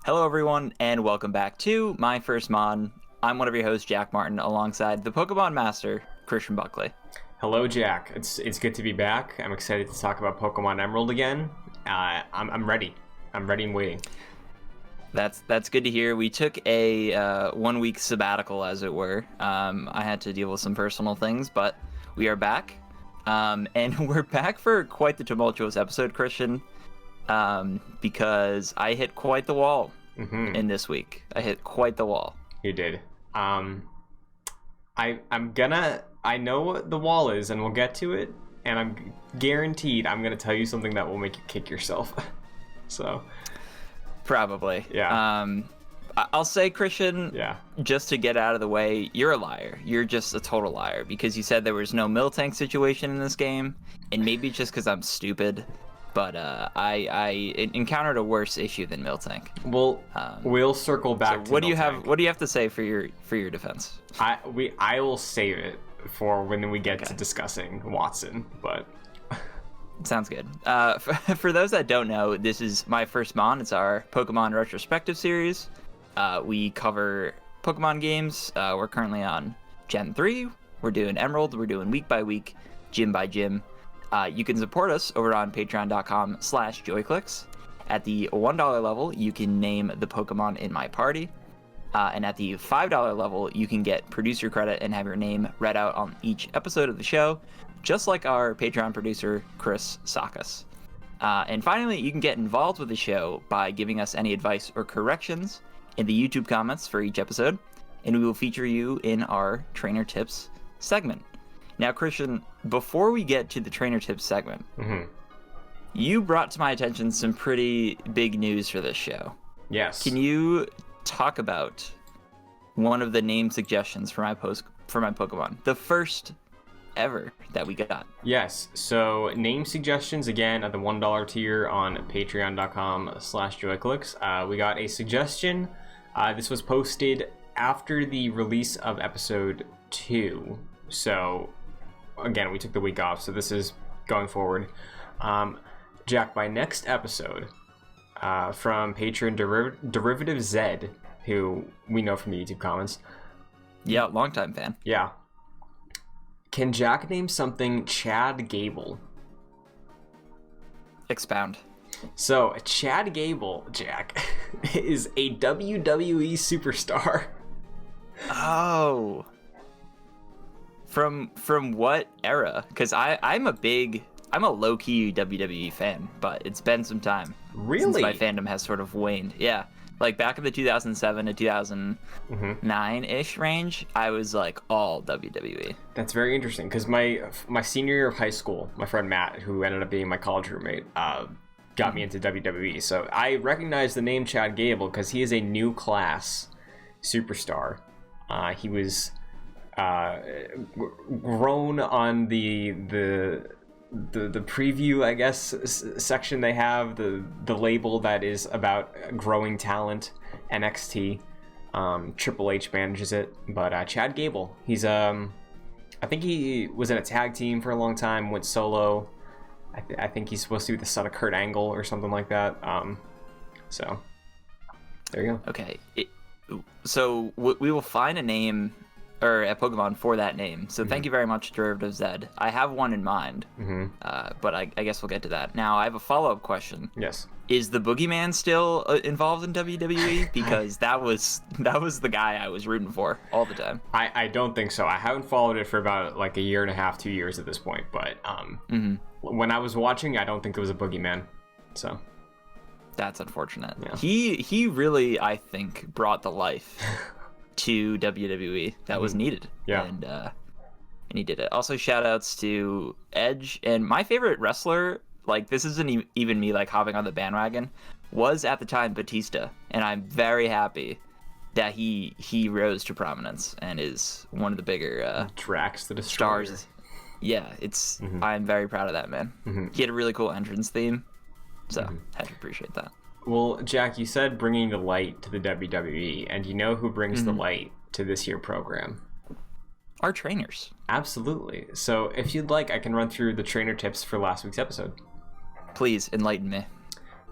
Hello, everyone, and welcome back to My First Mon. I'm one of your hosts, Jack Martin, alongside the Pokemon Master, Christian Buckley. Hello, Jack. It's good to be back. I'm excited to talk about Pokemon Emerald again. I'm ready. I'm ready and waiting. That's good to hear. We took a 1 week sabbatical, as it were. I had to deal with some personal things, but we are back. And we're back for quite the tumultuous episode, Christian, because I hit quite the wall in this week. I hit quite the wall. You did. I know what the wall is, and we'll get to it, and I'm guaranteed I'm gonna tell you something that will make you kick yourself. So probably. Yeah. I'll say, Christian, Yeah. just to get out of the way, you're a liar. You're just a total liar, because you said there was no Miltank situation in this game, and maybe just because I'm stupid, but I encountered a worse issue than Miltank. Well, we'll circle back to what do you Miltank. have to say for your defense? I will save it for when we get to discussing Wattson, but sounds good. For those that don't know, this is My First Mon. It's our Pokemon retrospective series. We cover Pokemon games. We're currently on Gen 3. We're doing Emerald. We're doing week by week, gym by gym. You can support us over on patreon.com/joyclicks. At the $1 level, you can name the Pokemon in my party. And at the $5 level, you can get producer credit and have your name read out on each episode of the show, just like our Patreon producer, Chris Sakas. And finally, you can get involved with the show by giving us any advice or corrections in the YouTube comments for each episode, and we will feature you in our Trainer Tips segment. Now, Christian, before we get to the Trainer Tips segment, you brought to my attention some pretty big news for this show. yes. Can you talk about one of the name suggestions for my Pokemon? The first ever that we got. Yes, so name suggestions again at the $1 tier on patreon.com/joyclicks. We got a suggestion. This was posted after the release of episode 2. So again, we took the week off, so this is going forward. Jack, by next episode, from patron Derivative Z, who we know from the YouTube comments. Yeah, longtime fan. Yeah. Can Jack name something Chad Gable? Expound. So, Chad Gable, Jack, is a WWE superstar. Oh. From what era? Because I'm a low-key WWE fan, but it's been some time. Really? Since my fandom has sort of waned. Yeah. Like back in the 2007 to 2009-ish range, I was like all WWE. That's very interesting, because my senior year of high school, my friend Matt, who ended up being my college roommate, got me into WWE. So I recognize the name Chad Gable because he is a new class superstar. He was grown on the preview, I guess, section they have, the label that is about growing talent, NXT. Triple H manages it, but Chad Gable, he's I think he was in a tag team for a long time, went solo. I think he's supposed to be the son of Kurt Angle or something like that. So there you go. Okay, so we will find a name or a Pokemon for that name. So thank you very much, Derivative Z. I have one in mind, but I guess we'll get to that. Now, I have a follow-up question. Yes. Is the Boogeyman still involved in WWE? Because that was the guy I was rooting for all the time. I don't think so. I haven't followed it for about like a year and a half, 2 years at this point. But when I was watching, I don't think it was a Boogeyman. So that's unfortunate. Yeah. He really, I think, brought the life to WWE that was needed. Yeah. And he did it. Also, shout outs to Edge, and my favorite wrestler, like this isn't even me like hopping on the bandwagon, was at the time Batista, and I'm very happy that he rose to prominence and is one of the bigger Drax the Destroyer. stars. Yeah, it's I'm very proud of that man. He had a really cool entrance theme, so had to appreciate that. Well, Jack, you said bringing the light to the WWE, and you know who brings the light to this year program? Our trainers. Absolutely. So if you'd like, I can run through the trainer tips for last week's episode. Please enlighten me.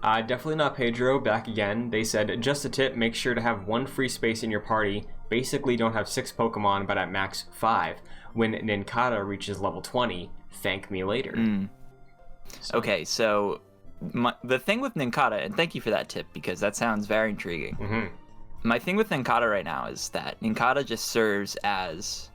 Definitely not Pedro, back again. They said, just a tip, make sure to have one free space in your party. Basically don't have 6 Pokemon, but at max 5. When Nincada reaches level 20, thank me later. Okay, so the thing with Nincada, and thank you for that tip, because that sounds very intriguing. My thing with Nincada right now is that Nincada just serves as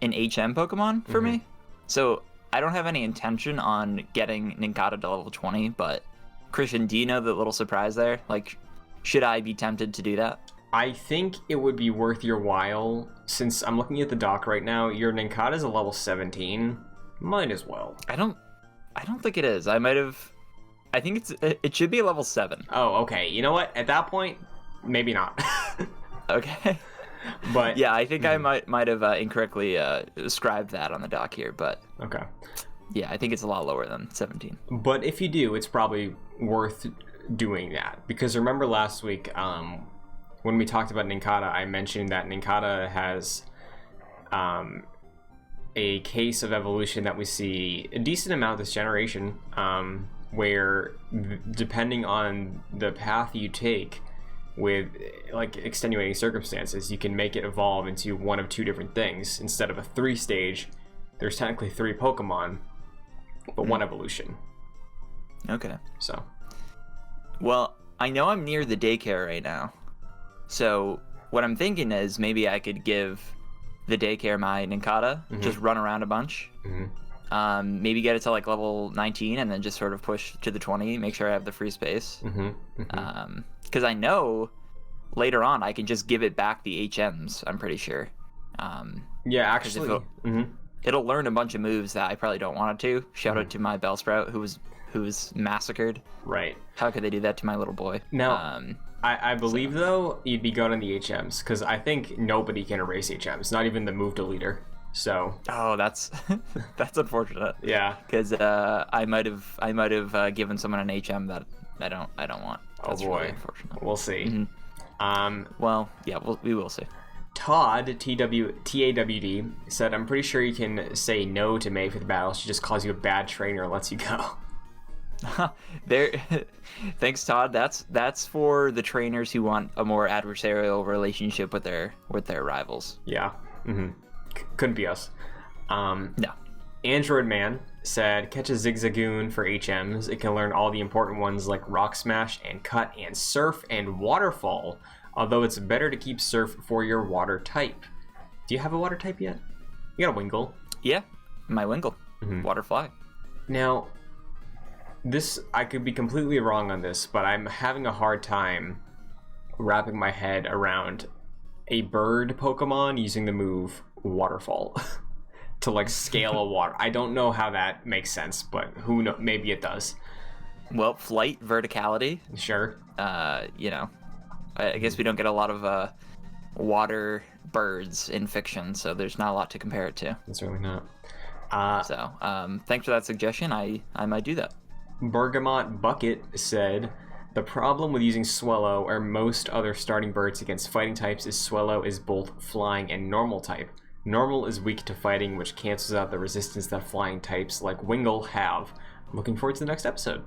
an HM Pokemon for me. So I don't have any intention on getting Nincada to level 20, but Christian, do you know the little surprise there? Like, should I be tempted to do that? I think it would be worth your while, since I'm looking at the dock right now, your Nincada is a level 17. Might as well. I don't think it is. I think it should be a level 7. Oh, okay. You know what? At that point, maybe not. Okay. But yeah, I think I might have incorrectly described that on the dock here, but okay. Yeah, I think it's a lot lower than 17. But if you do, it's probably worth doing that, because remember last week when we talked about Nincada, I mentioned that Nincada has a case of evolution that we see a decent amount this generation, where depending on the path you take with like extenuating circumstances, you can make it evolve into one of 2 different things. Instead of a 3 stage, there's technically 3 Pokemon, but 1 evolution. Okay. So, well, I know I'm near the daycare right now, so what I'm thinking is maybe I could give the daycare my Nincada, just run around a bunch, maybe get it to like level 19, and then just sort of push to the 20, make sure I have the free space. Because I know later on I can just give it back the HMs, I'm pretty sure. yeah, actually, it'll learn a bunch of moves that I probably don't want it to. Shout out to my Bellsprout, who was massacred. Right. How could they do that to my little boy? Now, I believe, though, you'd be good on the HMs, because I think nobody can erase HMs, not even the move deleter. So. Oh, that's that's unfortunate. Yeah. Because I might have given someone an HM that I don't want. That's oh boy. Really unfortunate. We'll see. Well, yeah, we will see. Todd, TAWD, said, I'm pretty sure you can say no to May for the battle. She just calls you a bad trainer and lets you go. There, thanks, Todd. That's for the trainers who want a more adversarial relationship with their rivals. Yeah. Couldn't be us. No. Android Man said, catch a Zigzagoon for HMs. It can learn all the important ones like Rock Smash and Cut and Surf and Waterfall. Although it's better to keep Surf for your water type. Do you have a water type yet? You got a Wingull. Yeah, my Wingull. Waterfly. Now, this, I could be completely wrong on this, but I'm having a hard time wrapping my head around a bird Pokemon using the move Waterfall to like scale a water. I don't know how that makes sense, but who knows? Maybe it does. Well, flight, verticality. Sure. You know, I guess we don't get a lot of water birds in fiction, so there's not a lot to compare it to. That's really not. So, thanks for that suggestion. I might do that. Bergamot Bucket said, the problem with using Swellow or most other starting birds against fighting types is Swellow is both flying and normal type. Normal is weak to fighting, which cancels out the resistance that flying types like Wingull have. Looking forward to the next episode.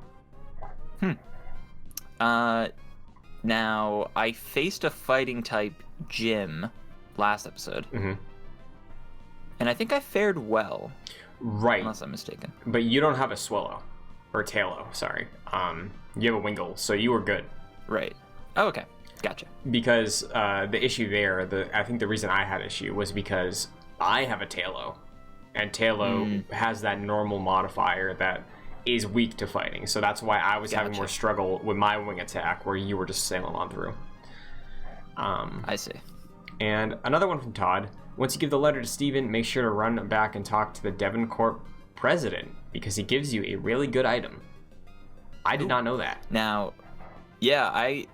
Now, I faced a fighting type gym last episode. And I think I fared well. Right. Unless I'm mistaken. But you don't have a Swellow. Or Tailo, sorry. You have a Wingull, so you were good. Right. Oh, okay. Gotcha. Because the issue there, I think the reason I had issue was because I have a Tailo. And Tailo has that normal modifier that is weak to fighting. So that's why I was having more struggle with my wing attack, where you were just sailing on through. I see. And another one from Todd. Once you give the letter to Steven, make sure to run back and talk to the Devon Corp president, because he gives you a really good item. I did not know that. Now, yeah, I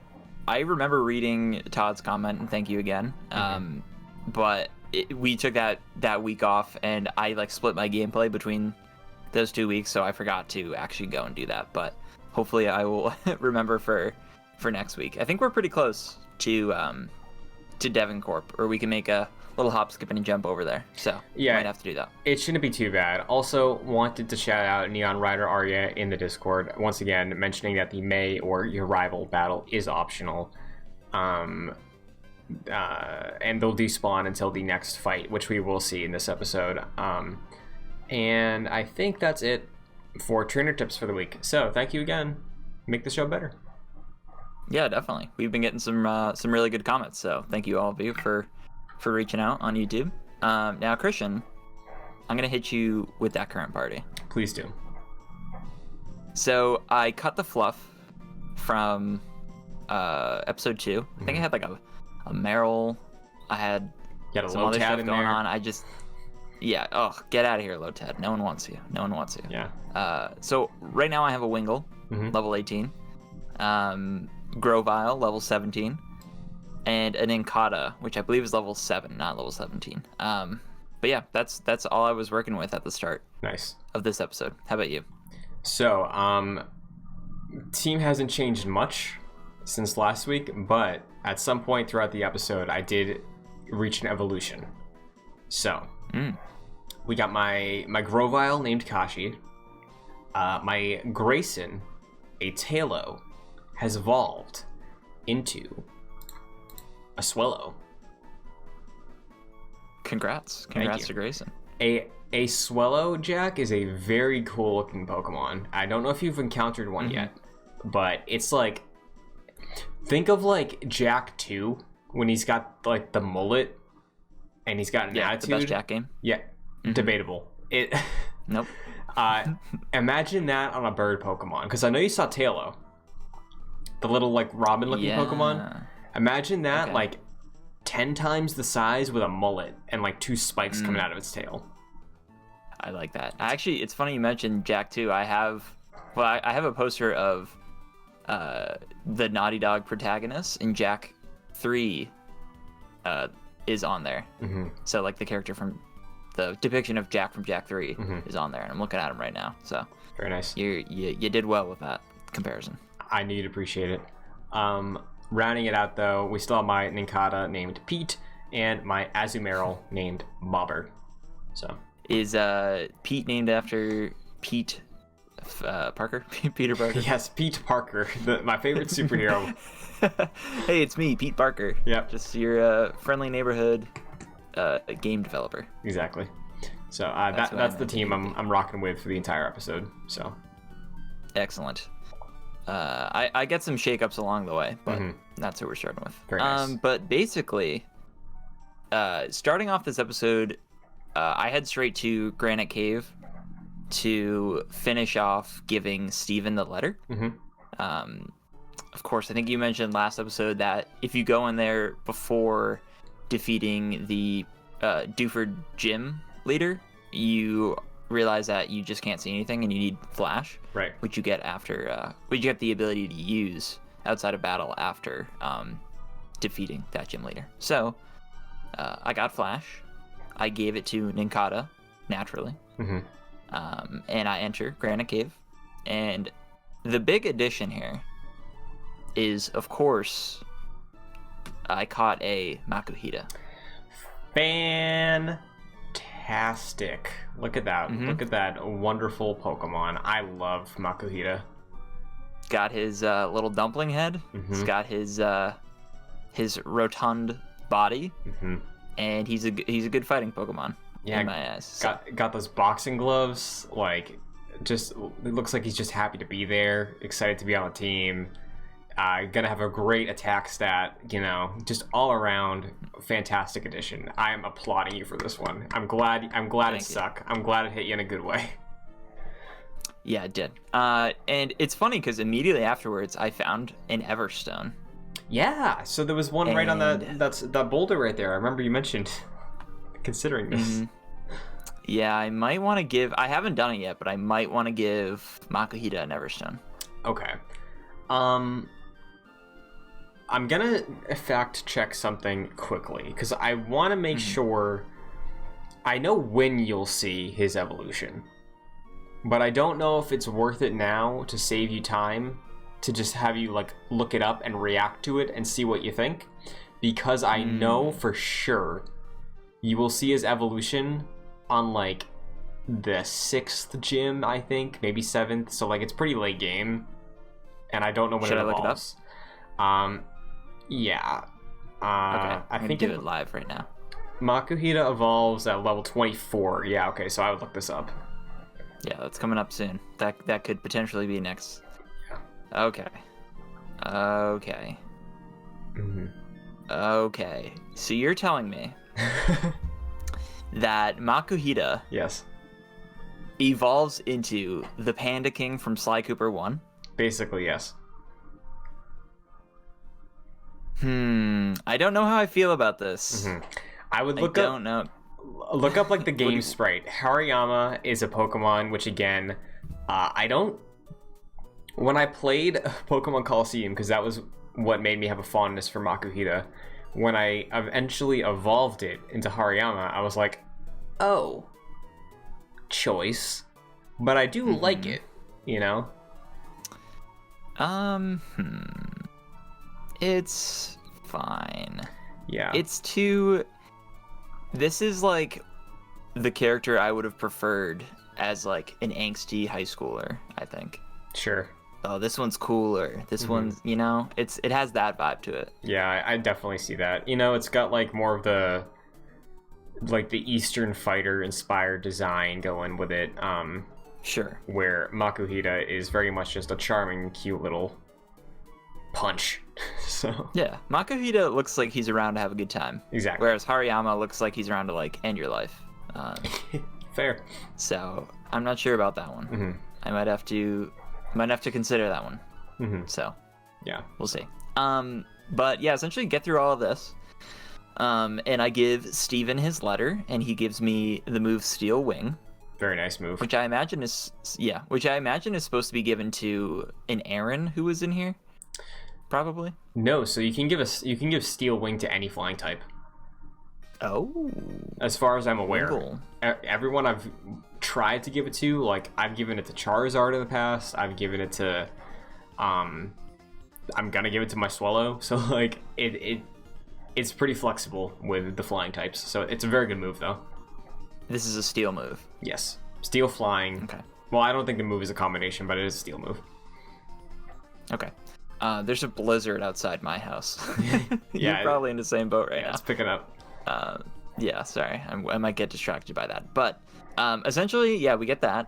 remember reading Todd's comment, and thank you again. But we took that week off, and I like split my gameplay between those 2 weeks, so I forgot to actually go and do that. But hopefully I will remember for next week. I think we're pretty close to Devon Corp, or we can make a little hop, skip, and jump over there. So Yeah. might have to do that. It shouldn't be too bad. Also, wanted to shout out Neon Rider Arya in the Discord. Once again, mentioning that the May or your rival battle is optional. And they'll despawn until the next fight, which we will see in this episode. And I think that's it for trainer tips for the week. So thank you again. Make the show better. Yeah, definitely. We've been getting some really good comments. So thank you all of you for reaching out on YouTube. Now, Christian, I'm gonna hit you with that current party. Please do. So I cut the fluff from episode 2. I think I had like a Meryl. I had some other stuff going on. Yeah. Oh, get out of here, Lotad. No one wants you. Yeah. So right now I have a Wingle, level 18. Grovile, level 17. And an Inkata, which I believe is level 7, not level 17. But yeah, that's all I was working with at the start. Nice. Of this episode. How about you? So, team hasn't changed much since last week, but at some point throughout the episode, I did reach an evolution. So, we got my Grovile named Kashi. My Grayson, a Tailo, has evolved into a Swellow. Congrats to Grayson. A Swellow, Jack, is a very cool looking Pokemon. I don't know if you've encountered one yet, but it's like, think of like Jack 2 when he's got like the mullet and he's got an attitude. The best Jack game. Yeah, debatable. Nope. Imagine that on a bird Pokemon, because I know you saw Tailo, the little like Robin looking Pokemon. Imagine that like 10 times the size with a mullet and like 2 spikes coming out of its tail. I like that. Actually, it's funny you mentioned Jack 2. I have a poster of the Naughty Dog protagonist, and Jack 3 is on there. So like the character from the depiction of Jack from Jack 3 is on there, and I'm looking at him right now. So very nice. You did well with that comparison. I knew you'd appreciate it. Rounding it out, though, we still have my Ninkata named Pete and my Azumarill named Bobber. So is Pete named after Pete Parker? Peter Parker? Yes, Pete Parker, my favorite superhero. Hey, it's me, Pete Parker. Yep. Just your friendly neighborhood game developer. Exactly. So that's the team I'm rocking with for the entire episode. So excellent. I get some shakeups along the way, but that's who we're starting with. Very nice. But basically, starting off this episode, I head straight to Granite Cave to finish off giving Steven the letter. Of course, I think you mentioned last episode that if you go in there before defeating the Dewford Gym leader, you realize that you just can't see anything and you need Flash, right? Which you get after, which you get the ability to use outside of battle after defeating that gym leader. So I got Flash. I gave it to Ninkata naturally, and I enter Granite Cave. And the big addition here is, of course, I caught a Makuhita. Fantastic. Look at that. Look at that wonderful Pokemon. I love Makuhita. Got his little dumpling head. He's got his rotund body. And he's a good fighting Pokemon. Yeah, in my eyes. So. Got those boxing gloves. Like, just it looks like he's just happy to be there, excited to be on the team. Gonna have a great attack stat, just all around fantastic addition. I'm applauding you for this one. I'm glad it stuck. I'm glad it hit you in a good way. Yeah, it did. And it's funny because immediately afterwards I found an Everstone. Yeah, so there was one right on that boulder right there. I remember you mentioned considering this. Yeah, I might want to give. I haven't done it yet, but I might want to give Makuhita an Everstone. Okay. I'm gonna fact check something quickly because I want to make sure I know when you'll see his evolution, but I don't know if it's worth it now to save you time to just have you like look it up and react to it and see what you think, because I know for sure You will see his evolution on like the 6th gym, I think, maybe 7th. So like it's pretty late game, and I don't know when Should it I look evolves. it up? Yeah. Okay, I'm I gonna think do it live right now. Makuhita evolves at level 24. Yeah, okay, so I would look this up. Yeah, that's coming up soon. That could potentially be next. Yeah. Okay. Okay. Mm-hmm. Okay. So you're telling me that Makuhita Yes. evolves into the Panda King from Sly Cooper 1? Basically, yes. I don't know how I feel about this. Mm-hmm. I would look I don't know. Look up like the game sprite. Hariyama is a Pokemon, which again, I don't. When I played Pokemon Colosseum, because that was what made me have a fondness for Makuhita, when I eventually evolved it into Hariyama, I was like, oh, choice. But I do like it, you know? It's fine. Yeah. It's too... This is like the character I would have preferred as like an angsty high schooler, I think. Sure. Oh, this one's cooler. This one's, you know, it has that vibe to it. Yeah, I definitely see that. You know, it's got like more of the like the Eastern fighter inspired design going with it. Sure. Where Makuhita is very much just a charming, cute little punch. So Yeah, Makuhita looks like he's around to have a good time. exactly. Whereas Hariyama looks like he's around to like end your life. Fair. So I'm not sure about that one. I might have to consider that one. So Yeah. we'll see. But yeah, essentially get through all of this. And I give Steven his letter, and he gives me the move Steel Wing, Very nice move. which I imagine is supposed to be given to an Aaron who was in here, probably. No, so you can give Steel Wing to any flying type. Oh, As far as I'm aware. cool. Everyone I've tried to give it to, like I've given it to Charizard in the past. I've given it to I'm gonna give it to my Swallow. So like it's pretty flexible with the flying types. So it's a very good move though. This is a steel move. Yes. Steel flying. Okay. Well, I don't think the move is a combination, but it is a steel move. Okay. There's a blizzard outside my house. Yeah, You're probably in the same boat right now. It's picking up. Yeah, sorry. I might get distracted by that. But essentially, yeah, we get that.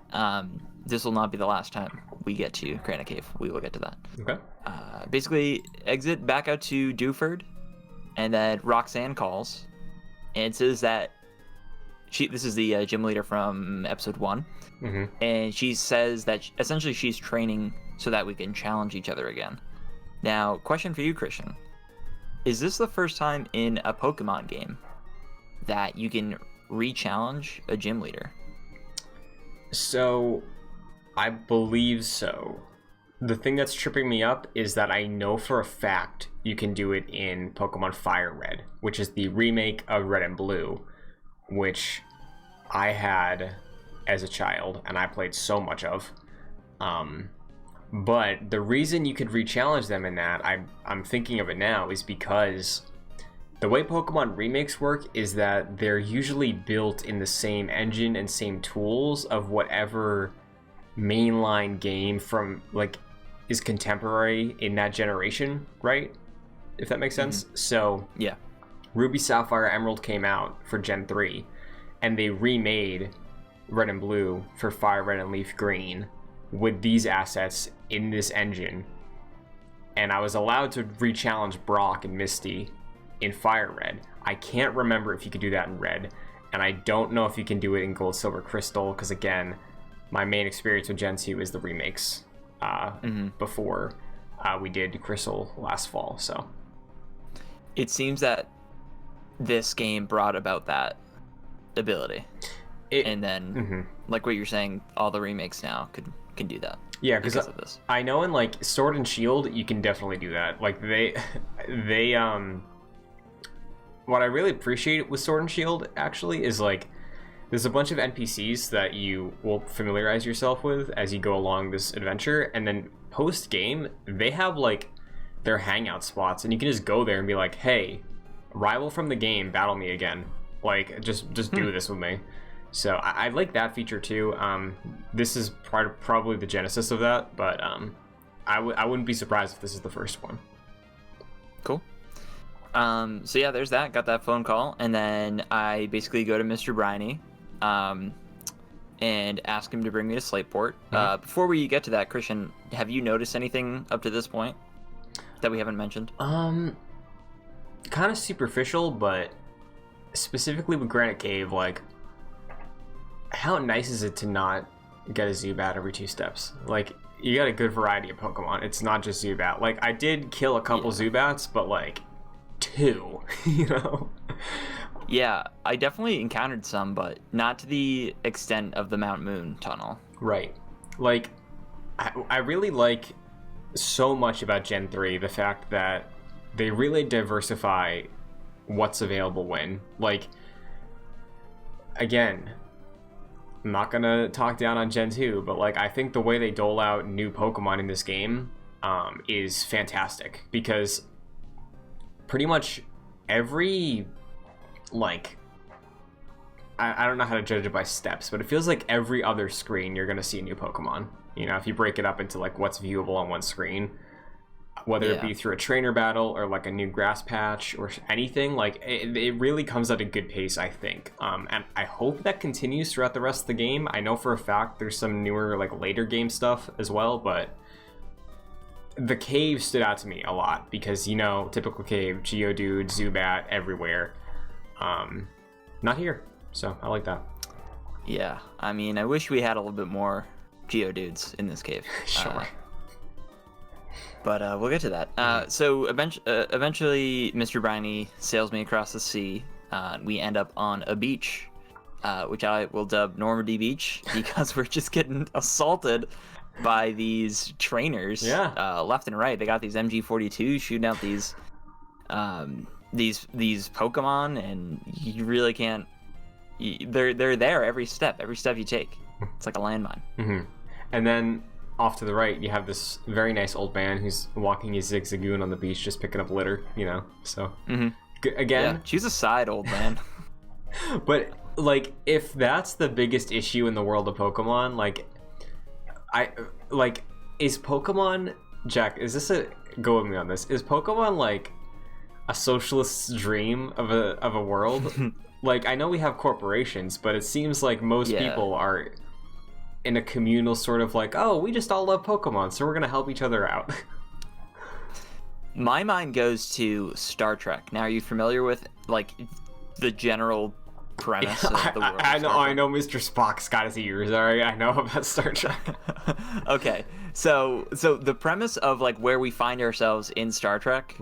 This will not be the last time we get to Granite Cave. We will get to that. Okay. Basically, exit back out to Dewford, and then Roxanne calls and says that this is the gym leader from episode 1. And she says that essentially she's training so that we can challenge each other again. Now, question for you, Christian. Is this the first time in a Pokemon game that you can re-challenge a gym leader? So, I believe so. The thing that's tripping me up is that I know for a fact you can do it in Pokemon Fire Red, which is the remake of Red and Blue, which I had as a child and I played so much of. But the reason you could re-challenge them in that, I'm thinking of it now, is because the way Pokemon remakes work is that they're usually built in the same engine and same tools of whatever mainline game from like is contemporary in that generation, right? If that makes sense. So Yeah. Ruby, Sapphire, Emerald came out for Gen 3, and they remade Red and Blue for Fire Red and Leaf Green with these assets in this engine. And I was allowed to re-challenge Brock and Misty in Fire Red. I can't remember if you could do that in Red, and I don't know if you can do it in Gold, Silver, Crystal, because again, my main experience with Gen 2 is the remakes before we did Crystal last fall. So It seems that this game brought about that ability. And then, like what you're saying, all the remakes now can do that. yeah, because of this. I know in like Sword and Shield you can definitely do that. Like they what I really appreciate with Sword and Shield actually is like there's a bunch of NPCs that you will familiarize yourself with as you go along this adventure, and then post game they have like their hangout spots, and you can just go there and be like, hey, rival from the game, battle me again. Like, just do this with me. So I like that feature too. This is probably the genesis of that, but I wouldn't be surprised if this is the first one. Cool. So yeah, there's that. Got that phone call, and then I basically go to Mr. Briney, and ask him to bring me to Slateport. Before we get to that, Christian, have you noticed anything up to this point that we haven't mentioned? Kind of superficial, but specifically with Granite Cave, like, how nice is it to not get a Zubat every 2 steps? Like, you got a good variety of Pokemon. It's not just Zubat. Like, I did kill a couple Zubats, but like 2, you know? Yeah, I definitely encountered some, but not to the extent of the Mount Moon tunnel. Right. Like, I really like so much about Gen 3 the fact that they really diversify what's available when. Like, again, I'm not gonna talk down on Gen 2, but like, I think the way they dole out new Pokemon in this game is fantastic, because pretty much every, like, I don't know how to judge it by steps, but it feels like every other screen you're gonna see a new Pokemon. You know, if you break it up into like what's viewable on one screen, whether it be through a trainer battle or like a new grass patch or anything, like it really comes at a good pace, I think. And I hope that continues throughout the rest of the game. I know for a fact there's some newer, like, later game stuff as well, but the cave stood out to me a lot because, you know, typical cave, Geodude, Zubat everywhere. Not here, so I like that. Yeah, I mean, I wish we had a little bit more Geodudes in this cave. Sure. But we'll get to that. So eventually, Mr. Briney sails me across the sea. We end up on a beach, which I will dub Normandy Beach, because we're just getting assaulted by these trainers left and right. They got these MG42s shooting out these Pokemon, and you really can't. They're there every step you take. It's like a landmine. Mm-hmm. And then off to the right, you have this very nice old man who's walking his Zigzagoon on the beach, just picking up litter, you know? So, again... choose a side, old man. But, like, if that's the biggest issue in the world of Pokemon, is Pokemon... Jack, is this a... Go with me on this. Is Pokemon, like, a socialist's dream of a world? Like, I know we have corporations, but it seems like most people are in a communal sort of like, oh, we just all love Pokemon, so we're gonna help each other out. My mind goes to Star Trek. Now, are you familiar with, like, the general premise of the world? I know Mr. Spock's got his ears, alright? I know about Star Trek. Okay, so the premise of, like, where we find ourselves in Star Trek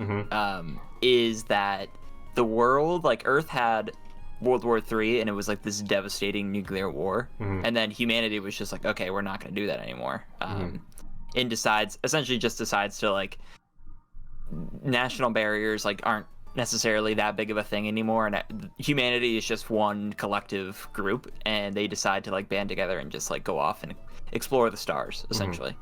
is that the world, like, Earth had World War III, and it was like this devastating nuclear war, and then humanity was just like, okay, we're not going to do that anymore, and essentially decides to, like, national barriers, like, aren't necessarily that big of a thing anymore, and humanity is just one collective group, and they decide to, like, band together and just, like, go off and explore the stars, essentially.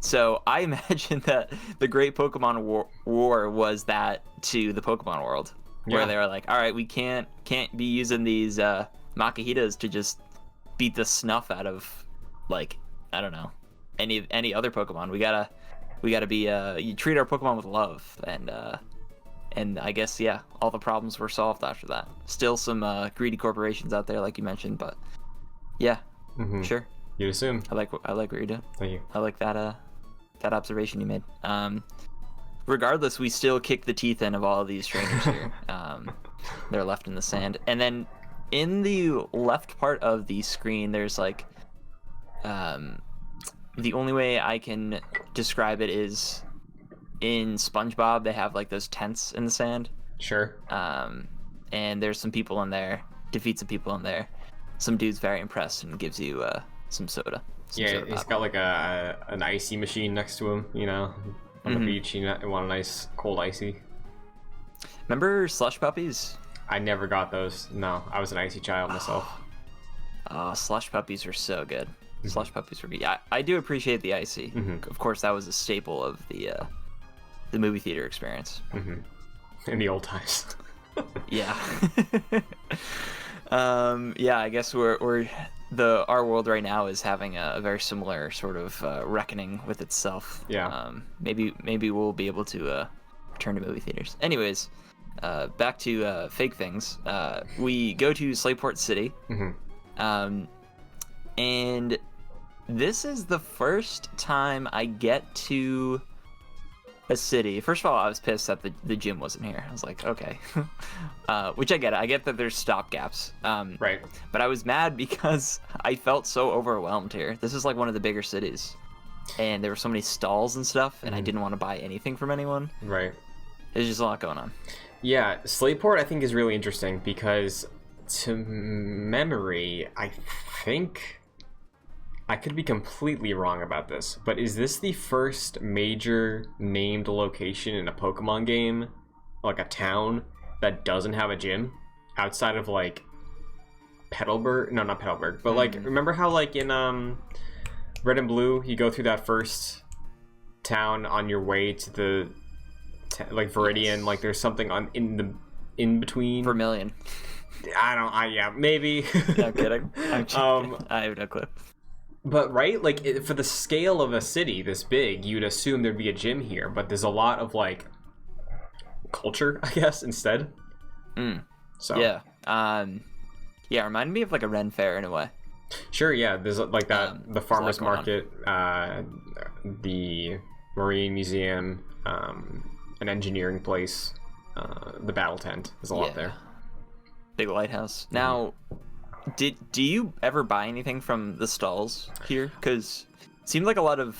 So I imagine that the Great Pokemon War was that to the Pokemon world, where they were like, all right, we can't be using these Makuhitas to just beat the snuff out of, like, I don't know, any other Pokemon. We gotta be you treat our Pokemon with love, and I guess all the problems were solved after that. Still some greedy corporations out there, like you mentioned, but sure. You'd assume. I like what you're doing. Thank you. I like that observation you made. Regardless, we still kick the teeth in of all of these trainers here. They're left in the sand. And then in the left part of the screen, there's, like, the only way I can describe it is in SpongeBob, they have, like, those tents in the sand. Sure. And there's some people in there, defeat some people in there. Some dude's very impressed and gives you some soda. He's got, like, an icy machine next to him, you know? On the beach, you want a nice cold icy. Remember slush puppies? I never got those. No, I was an icy child myself. Slush puppies are so good. Slush puppies were good. I do appreciate the icy. Of course, that was a staple of the movie theater experience. In the old times. Yeah. Yeah, I guess our world right now is having a very similar sort of reckoning with itself. Yeah. Maybe we'll be able to return to movie theaters. Anyways, back to fake things. We go to Slateport City, and this is the first time I get to a city. First of all, I was pissed that the gym wasn't here. I was like, okay. Which I get it. I get that there's stopgaps. Right. But I was mad because I felt so overwhelmed here. This is like one of the bigger cities. And there were so many stalls and stuff, and I didn't want to buy anything from anyone. Right. There's just a lot going on. Yeah, Slateport I think is really interesting because to memory, I think... I could be completely wrong about this, but is this the first major named location in a Pokemon game, like a town, that doesn't have a gym? Outside of, like, Petalburg? No, not Petalburg, but, like, remember how, like, in Red and Blue, you go through that first town on your way to the, like, Viridian, yes. Like, there's something in between? Vermilion. Yeah, maybe. No kidding. I have no clue. But, right, like, for the scale of a city this big, you'd assume there'd be a gym here, but there's a lot of, like, culture, I guess, instead. So yeah. Yeah, reminded me of, like, a Ren Fair in a way. Sure, yeah, there's, like, that, the farmer's market, the Marine Museum, an engineering place, the battle tent. There's a lot there. Big lighthouse. Now... Do you ever buy anything from the stalls here? Because it seemed like a lot of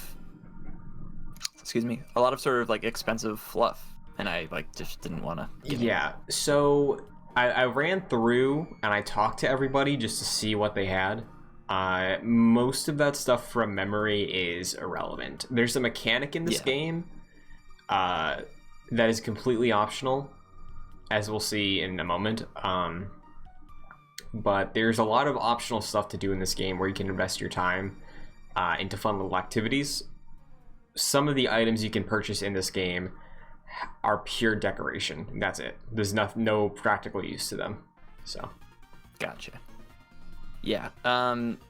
sort of like expensive fluff, and I like just didn't want to. Yeah, so I ran through and I talked to everybody just to see what they had. Most of that stuff from memory is irrelevant. There's a mechanic in this game that is completely optional, as we'll see in a moment. But there's a lot of optional stuff to do in this game where you can invest your time into fun little activities. Some of the items you can purchase in this game are pure decoration. That's it. There's no practical use to them. So, gotcha. Yeah.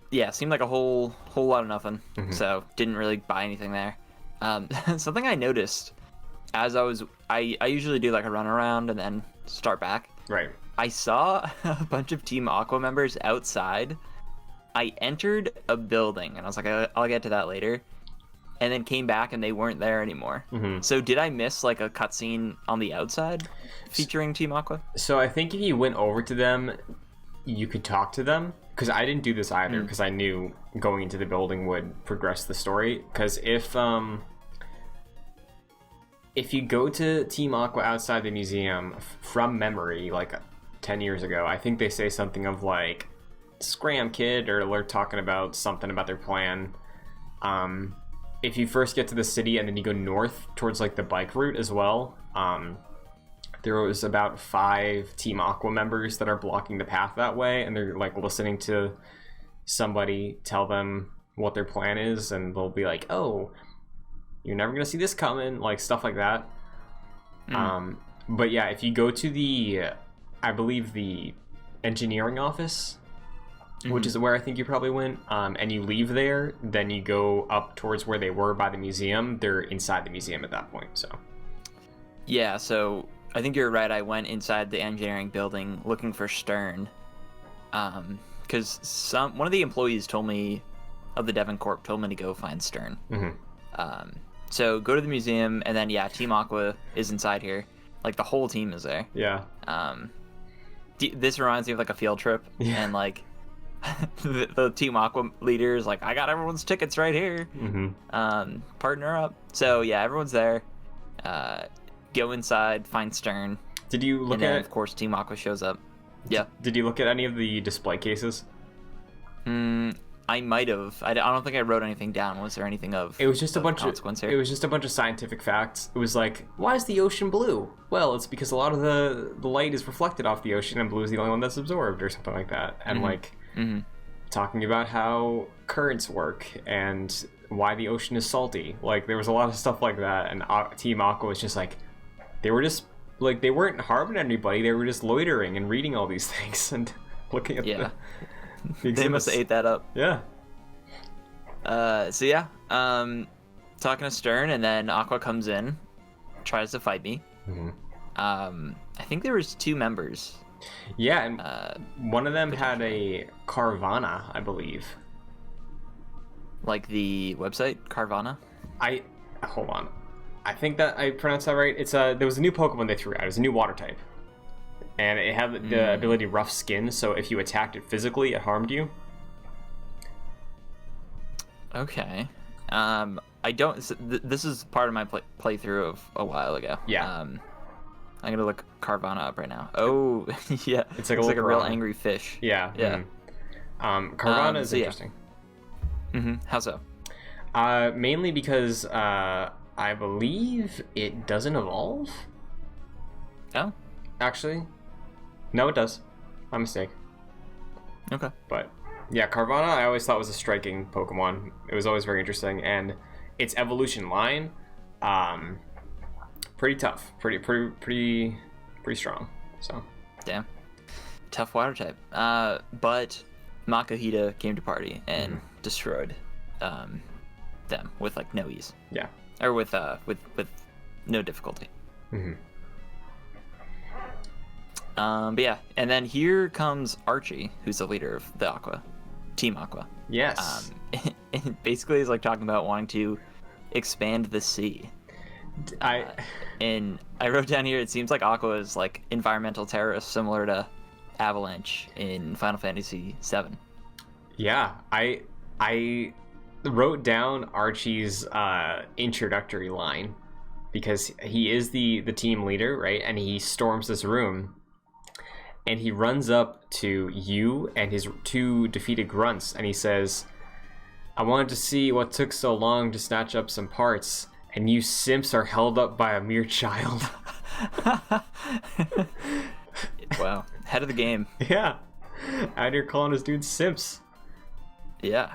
Yeah. Seemed like a whole lot of nothing. So didn't really buy anything there. Something I noticed as I usually do like a run around and then start back. Right. I saw a bunch of Team Aqua members outside. I entered a building, and I was like, I'll get to that later. And then came back, and they weren't there anymore. So did I miss, like, a cutscene on the outside featuring Team Aqua? So I think if you went over to them, you could talk to them. Because I didn't do this either, because I knew going into the building would progress the story. Because if you go to Team Aqua outside the museum, from memory, like... 10 years ago, I think they say something of like scram kid, or they're talking about something about their plan. If you first get to the city and then you go north towards like the bike route as well, there was about 5 Team Aqua members that are blocking the path that way, and they're like listening to somebody tell them what their plan is, and they'll be like, oh, you're never gonna see this coming, like stuff like that. But yeah, if you go to I believe the engineering office, which is where I think you probably went, and you leave there, then you go up towards where they were by the museum. They're inside the museum at that point, so. Yeah, so I think you're right. I went inside the engineering building looking for Stern, because one of the employees told me, of the Devon Corp, told me to go find Stern. So go to the museum, and then, yeah, Team Aqua is inside here. Like, the whole team is there. Yeah. This reminds me of like a field trip, and like the Team Aqua leader is like, I got everyone's tickets right here. Partner up. So yeah, everyone's there. Go inside, find Stern. Did you look at? Of course, Team Aqua shows up. Yeah. Did you look at any of the display cases? I might have. I don't think I wrote anything down. Was there anything of? It was just a bunch consequence of. here? It was just a bunch of scientific facts. It was like, why is the ocean blue? Well, it's because a lot of the light is reflected off the ocean, and blue is the only one that's absorbed, or something like that. And talking about how currents work and why the ocean is salty. Like, there was a lot of stuff like that, and Team Aqua was just like, they were just like they weren't harming anybody. They were just loitering and reading all these things and looking at Yeah. the They must have ate that up. Yeah. So yeah, talking to Stern, and then Aqua comes in, tries to fight me. Mm-hmm. I think there was 2 members. Yeah, and one of them had a Carvana, I believe. Like the website Carvana. Hold on. I think that I pronounced that right. It's there was a new Pokemon they threw out. It was a new water type, and it had the ability Rough Skin. So if you attacked it physically, it harmed you. Okay. I don't. This is part of my playthrough of a while ago. Yeah. I'm gonna look Carvana up right now. Oh, yeah. It's like a real angry fish. Yeah. Yeah. Carvana is interesting. How so? Mainly because I believe it doesn't evolve. Oh. Actually, no, it does. My mistake. Okay. But yeah, Carvana I always thought was a striking Pokemon. It was always very interesting, and its evolution line, pretty tough, pretty strong. So. Damn. Tough water type. But Makuhita came to party and destroyed them with like no ease. Yeah. Or with no difficulty. But yeah, and then here comes Archie, who's the leader of the Team Aqua. Yes. And basically is like talking about wanting to expand the sea. And I wrote down here, it seems like Aqua is like environmental terrorists similar to Avalanche in Final Fantasy VII. Yeah, I wrote down Archie's introductory line because he is the team leader, right? And he storms this room and he runs up to you and his 2 defeated grunts and he says, "I wanted to see what took so long to snatch up some parts, and you simps are held up by a mere child." Wow, head of the game. Yeah, out here calling his dudes simps. Yeah.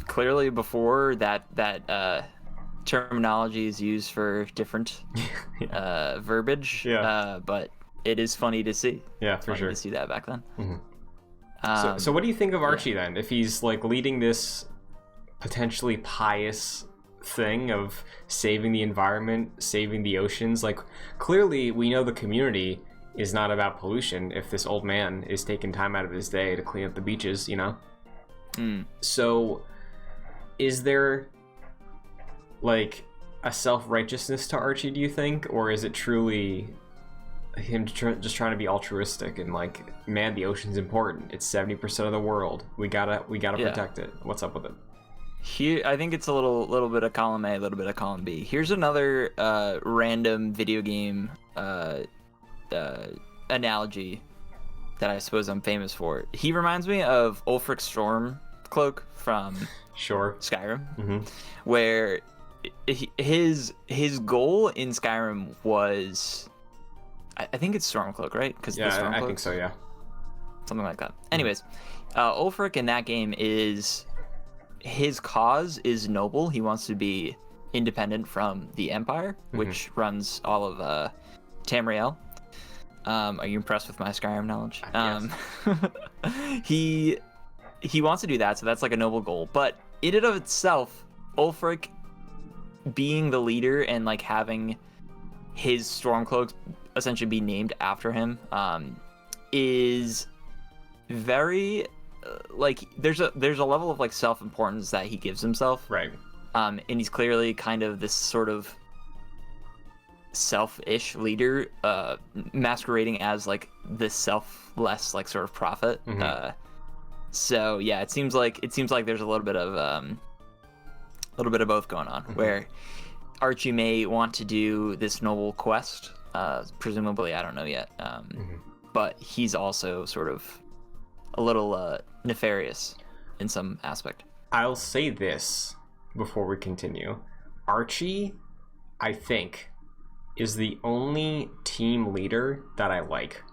Clearly, before that terminology is used for different verbiage. Yeah. But it is funny to see. Yeah, for sure. To see that back then. So what do you think of Archie then? If he's like leading this potentially pious thing of saving the environment, saving the oceans, like clearly we know the community is not about pollution if this old man is taking time out of his day to clean up the beaches, you know? So is there like a self-righteousness to Archie, do you think? Or is it truly him just trying to be altruistic and like, man, the ocean's important. It's 70% of the world. We gotta protect it. What's up with it? Here, I think it's a little bit of column A, a little bit of column B. Here's another random video game analogy that I suppose I'm famous for. He reminds me of Ulfric Stormcloak from Skyrim, where his goal in Skyrim was, I think it's Stormcloak, right? Yeah, I think so. Yeah, something like that. Anyways, Ulfric in that game is, his cause is noble. He wants to be independent from the Empire, which runs all of Tamriel. Are you impressed with my Skyrim knowledge? Yes. He wants to do that, so that's like a noble goal. But in and of itself, Ulfric being the leader and like having his Stormcloaks essentially be named after him is very like there's a level of like self-importance that he gives himself, right? And he's clearly kind of this sort of selfish leader, masquerading as like this selfless like sort of prophet. So yeah, it seems like there's a little bit of both going on, where Archie may want to do this noble quest, presumably, I don't know yet, but he's also sort of a little nefarious in some aspect. I'll say this before we continue. Archie, I think, is the only team leader that I like.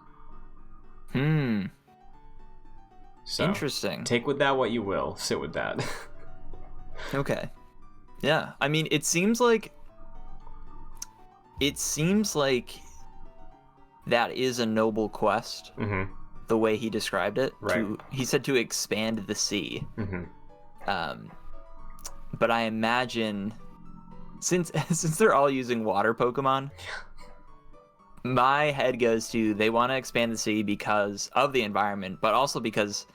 So, interesting. Take with that what you will. Sit with that. Okay. Yeah. I mean, it seems like it seems like that is a noble quest, the way he described it. Right. He said to expand the sea. But I imagine, since they're all using water Pokemon, my head goes to they want to expand the sea because of the environment, but also because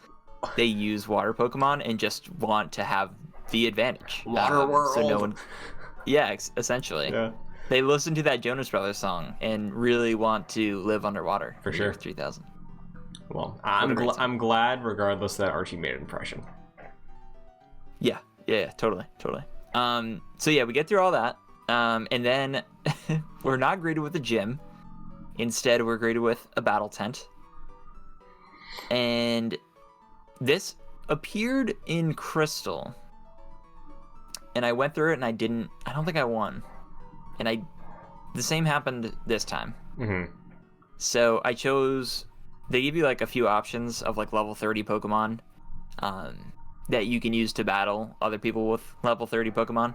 they use water Pokemon and just want to have the advantage. Water world. So no one, yeah, essentially. Yeah. They listen to that Jonas Brothers song and really want to live underwater. For sure. 3000. Well, I'm glad, regardless, that Archie made an impression. Yeah, totally. So yeah, we get through all that, and then we're not greeted with a gym. Instead, we're greeted with a battle tent. And this appeared in Crystal. And I went through it and I don't think I won. And the same happened this time. So I chose, they give you like a few options of like level 30 Pokemon that you can use to battle other people with level 30 Pokemon.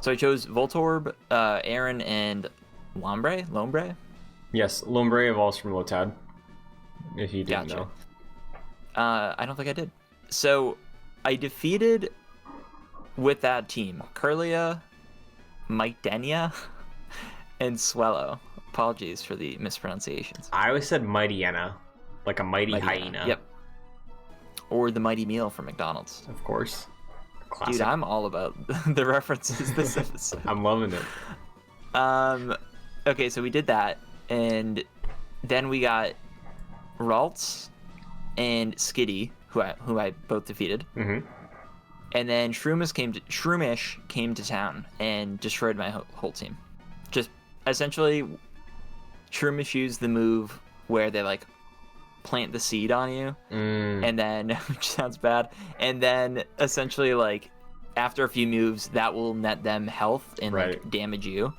So I chose Voltorb, Aaron, and Lombre? Yes, Lombre evolves from Lotad, if you didn't Gotcha. know. I don't think I did. So I defeated, with that team, Curlia, Mytenia, and Swellow. Apologies for the mispronunciations. I always said Mightyena, like a mighty hyena. Yep. Or the Mighty Meal from McDonald's. Of course. Classic. Dude, I'm all about the references this episode. I'm loving it. Okay, so we did that, and then we got Ralts and Skitty, who I both defeated. And then Shroomish came to town and destroyed my whole team. Just essentially, Shroomish used the move where they like plant the seed on you, and then, which sounds bad, and then essentially like after a few moves that will net them health and like damage you.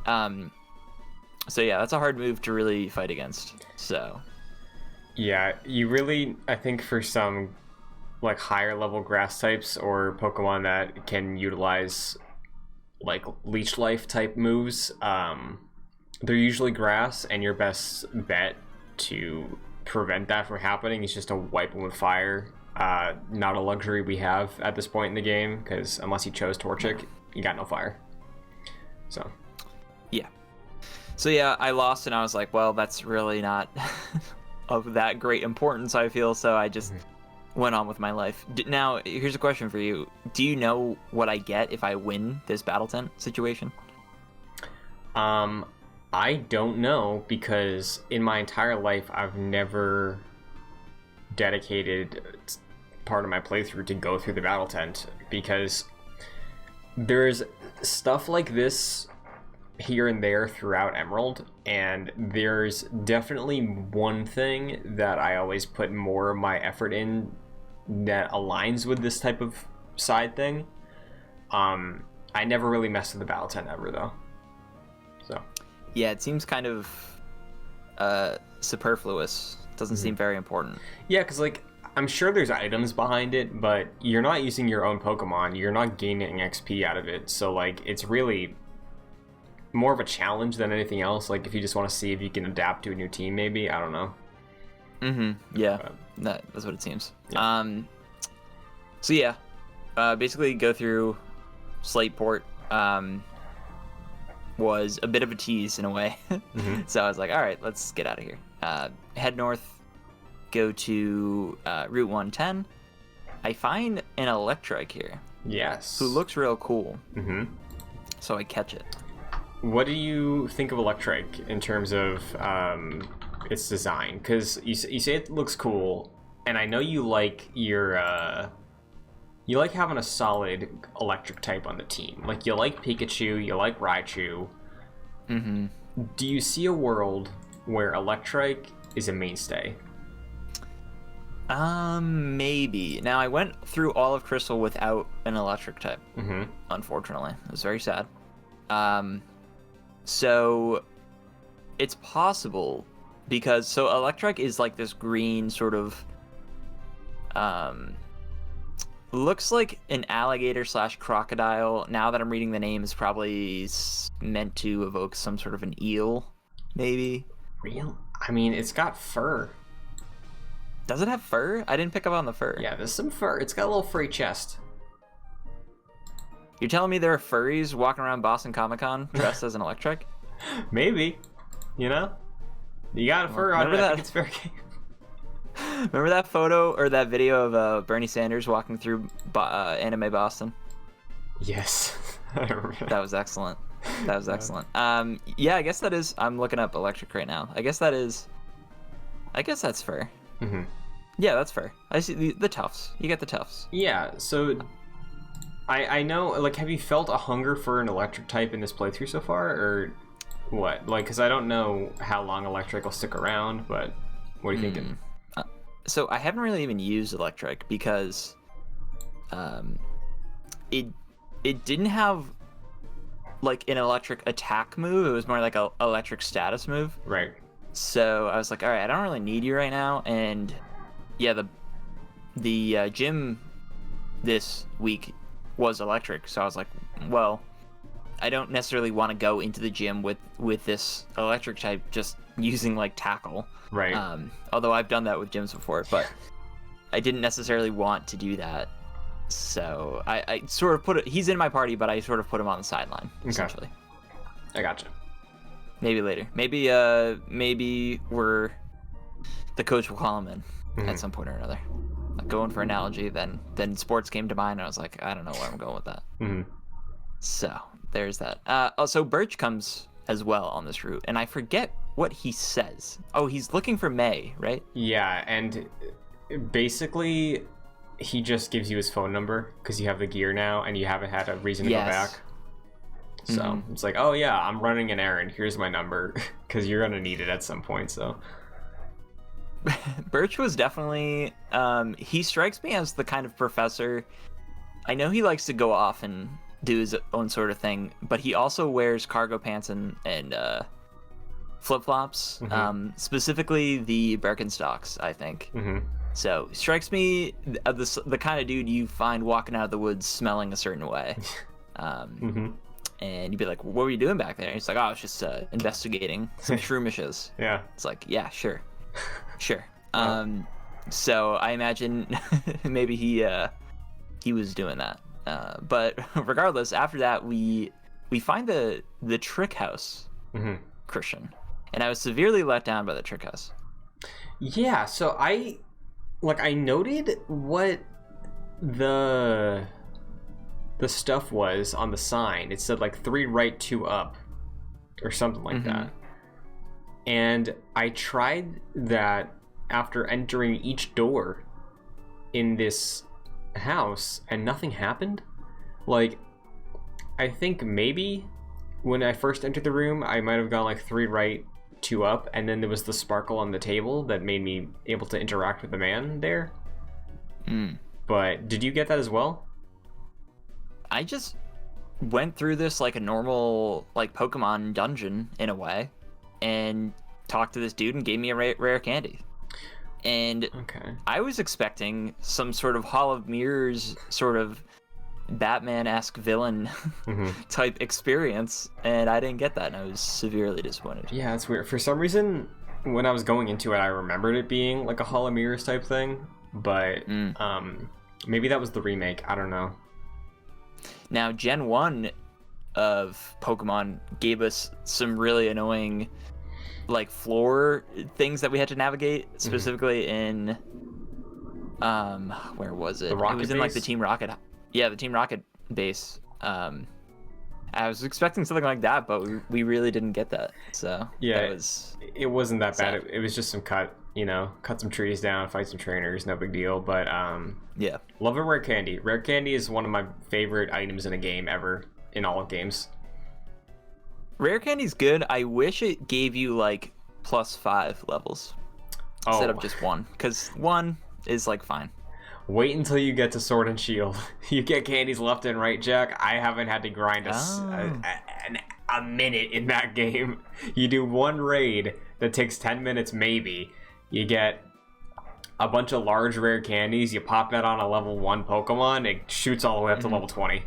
So yeah, that's a hard move to really fight against. So yeah, you really, I think for some like higher level grass types or Pokemon that can utilize like leech life type moves, they're usually grass, and your best bet to prevent that from happening is just to wipe them with fire. Not a luxury we have at this point in the game, because unless you chose Torchic, you got no fire. So yeah, I lost, and I was like, well, that's really not of that great importance, I feel, so I just went on with my life. Now, here's a question for you. Do you know what I get if I win this battle tent situation? I don't know, because in my entire life, I've never dedicated part of my playthrough to go through the battle tent, because there's stuff like this here and there throughout Emerald, and there's definitely one thing that I always put more of my effort in that aligns with this type of side thing. I never really messed with the battle tent ever, though. So yeah, it seems kind of superfluous. Doesn't seem very important. Yeah, because like I'm sure there's items behind it, but you're not using your own Pokemon, you're not gaining XP out of it, so like it's really more of a challenge than anything else. Like if you just want to see if you can adapt to a new team, maybe, I don't know. Yeah, that's what it seems. So yeah, basically go through Slateport was a bit of a tease in a way. So I was like, all right, let's get out of here. Head north, go to Route 110. I find an Electrike here. Yes. Who looks real cool. So I catch it. What do you think of Electrike in terms of its design? Because you say it looks cool, and I know you like your you like having a solid electric type on the team. Like you like Pikachu, you like Raichu. Do you see a world where Electrike is a mainstay? Maybe. Now I went through all of Crystal without an electric type. Unfortunately, it was very sad. So it's possible, because Electrike is like this green sort of looks like an alligator / crocodile. Now that I'm reading the name, is probably meant to evoke some sort of an eel, maybe. Real? I mean, it's got fur. Does it have fur? I didn't pick up on the fur. Yeah, there's some fur. It's got a little furry chest. You're telling me there are furries walking around Boston Comic-Con dressed as an electric? Maybe. You know? You got a fur on it, I think it's fair game. Remember that photo or that video of Bernie Sanders walking through Anime Boston? Yes. I remember. That was excellent. That was excellent. Yeah, I guess that is... I'm looking up electric right now. I guess that's fur. Mm-hmm. Yeah, that's fur. I see the tufts. You get the tufts. Yeah, so... I know, like, have you felt a hunger for an electric type in this playthrough so far, or what? Like, because I don't know how long electric will stick around, but what are you thinking? So I haven't really even used electric because it didn't have like an electric attack move. It was more like a electric status move. Right. So I was like, all right, I don't really need you right now. And yeah, the gym this week was electric. So I was like, well, I don't necessarily want to go into the gym with this electric type just using like tackle. Right. Although I've done that with gyms before, but I didn't necessarily want to do that. So I sort of he's in my party, but I sort of put him on the sideline, essentially. I gotcha. Maybe later. Maybe the coach will call him in at some point or another. Like going for analogy, then sports came to mind, and I was like, I don't know where I'm going with that. Mm-hmm. So there's that. Also, Birch comes as well on this route, and I forget what he says. Oh, he's looking for May, right? Yeah, and basically he just gives you his phone number because you have the gear now and you haven't had a reason to go back. So it's like, oh yeah, I'm running an errand. Here's my number because you're gonna need it at some point. So Birch was definitely he strikes me as the kind of professor. I know he likes to go off and do his own sort of thing, but he also wears cargo pants and flip-flops, specifically the Birkenstocks, I think. So strikes me the kind of dude you find walking out of the woods smelling a certain way. And you'd be like, what were you doing back there? And he's like, oh, I was just investigating some shroomishes. Yeah. It's like, yeah, sure. So I imagine maybe he was doing that. But regardless, after that, we find the trick house, Christian. And I was severely let down by the trick house. Yeah, so I noted what the stuff was on the sign. It said like 3 right, 2 up, or something like that. And I tried that after entering each door in this house, and nothing happened. Like, I think maybe when I first entered the room, I might have gone like 3 right, 2 up, and then there was the sparkle on the table that made me able to interact with the man there. But did you get that as well? I just went through this like a normal like Pokemon dungeon in a way, and talked to this dude and gave me a rare candy. And I was expecting some sort of Hall of Mirrors sort of Batman-esque villain type experience, and I didn't get that, and I was severely disappointed. Yeah, that's weird. For some reason, when I was going into it, I remembered it being like a Hall of Mirrors type thing, but maybe that was the remake. I don't know. Now, Gen 1 of Pokemon gave us some really annoying like floor things that we had to navigate, specifically in where was it? The Rocket it was in base? like the Team Rocket. Yeah, the Team Rocket base. I was expecting something like that, but we really didn't get that. So yeah, it wasn't that bad. It was just some cut some trees down, fight some trainers, no big deal. But yeah, love a rare candy. Rare candy is one of my favorite items in a game ever, in all of games. Rare candy's good. I wish it gave you like +5 levels instead of just 1, because 1 is like fine. Wait until you get to Sword and Shield. You get candies left and right, Jack. I haven't had to grind a minute in that game. You do 1 raid that takes 10 minutes maybe. You get a bunch of large rare candies. You pop that on a level 1 Pokemon, it shoots all the way up to level 20.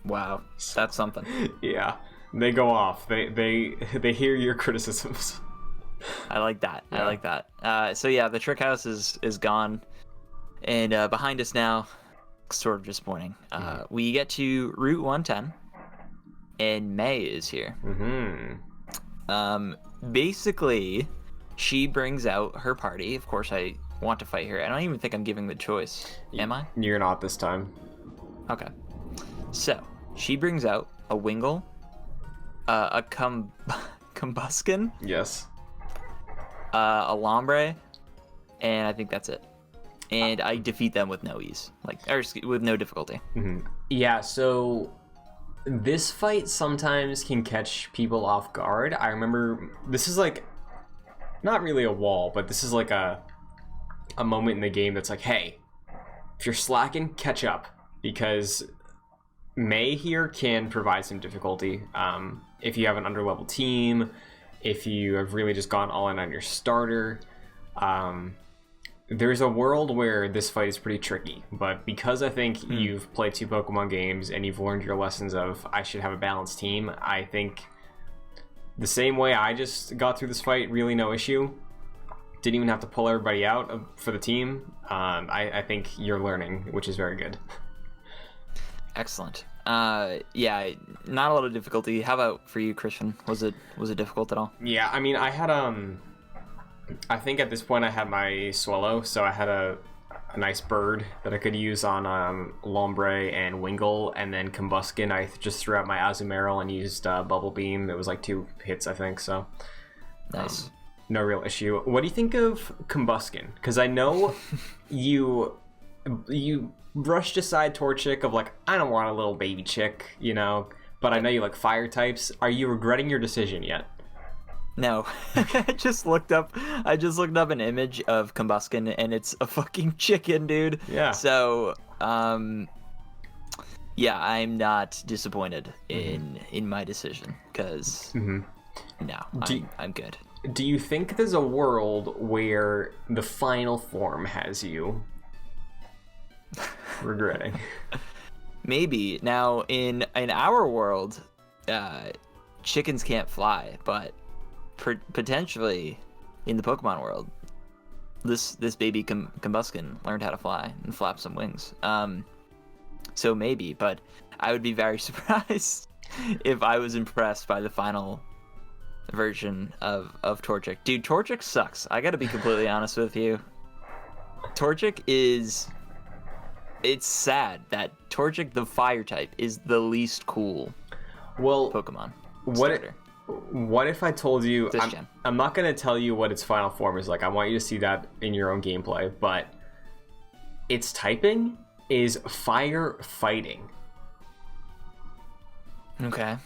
Wow, that's something. Yeah, they go off. They hear your criticisms. I like that. Yeah. I like that. So yeah, the trick house is gone, and behind us now, sort of disappointing. We get to Route 110, and May is here. Basically, she brings out her party. Of course, I want to fight her. I don't even think I'm giving the choice. Am I? You're not this time. Okay. So she brings out a Wingull, a Combuskin, Yes. a Lombre, and I think that's it. And I defeat them with no ease, with no difficulty. Yeah, so this fight sometimes can catch people off guard. I remember this is like not really a wall, but this is like a moment in the game that's like, hey, if you're slacking, catch up, because May here can provide some difficulty. If you have an underlevel team, if you have really just gone all in on your starter, there's a world where this fight is pretty tricky. But because I think you've played 2 Pokemon games and you've learned your lessons of I should have a balanced team, I think the same way I just got through this fight, really no issue. Didn't even have to pull everybody out for the team. I think you're learning, which is very good. Excellent. Yeah, not a lot of difficulty. How about for you, Christian? Was it difficult at all? Yeah, I mean, I had I think at this point I had my Swallow, so I had a nice bird that I could use on Lombre and Wingull, and then Combuskin I just threw out my Azumarill and used Bubble Beam. It was like 2 hits, I think, so Nice. No real issue. What do you think of Combuskin? Because I know you brushed aside Torchic of like, I don't want a little baby chick, you know, but I know you like fire types. Are you regretting your decision yet? No. I just looked up an image of Combuskin, and it's a fucking chicken, dude. Yeah. So, yeah, I'm not disappointed in my decision, because no, I'm good. Do you think there's a world where the final form has you regretting? Maybe. Now, in our world, chickens can't fly, but potentially in the Pokemon world, this baby Combuskin learned how to fly and flap some wings. So maybe, but I would be very surprised if I was impressed by the final version of Torchic. Dude, Torchic sucks. I gotta be completely honest with you. Torchic it's sad that Torchic, the fire type, is the least cool Pokemon starter. What if I told you, This gen. I'm not going to tell you what its final form is like. I want you to see that in your own gameplay, but its typing is fire fighting. Okay.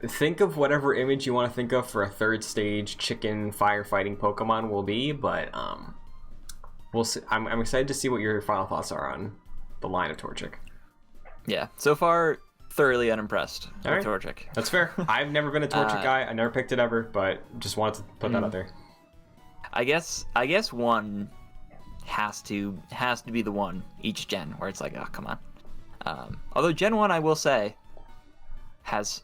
Think of whatever image you want to think of for a 3rd stage chicken firefighting Pokemon will be, but we'll see. I'm excited to see what your final thoughts are on the line of Torchic. Yeah. So far, thoroughly unimpressed with right. Torchic. That's fair. I've never been a Torchic guy. I never picked it ever, but just wanted to put that out there. I guess 1 has to be the one each gen where it's like, oh, come on. Although Gen 1, I will say, has...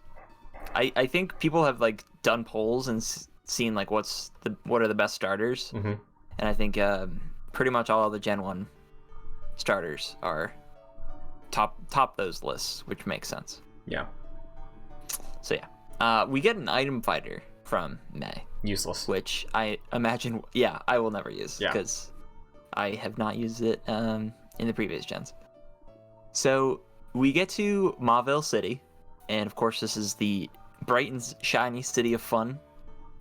I think people have like done polls and seen like what are the best starters, and I think pretty much all of the Gen 1 starters are top those lists, which makes sense. Yeah. So yeah, we get an item fighter from May. Useless. Which I imagine, I will never use because I have not used it in the previous gens. So we get to Mauville City, and of course this is the bright and shiny city of fun.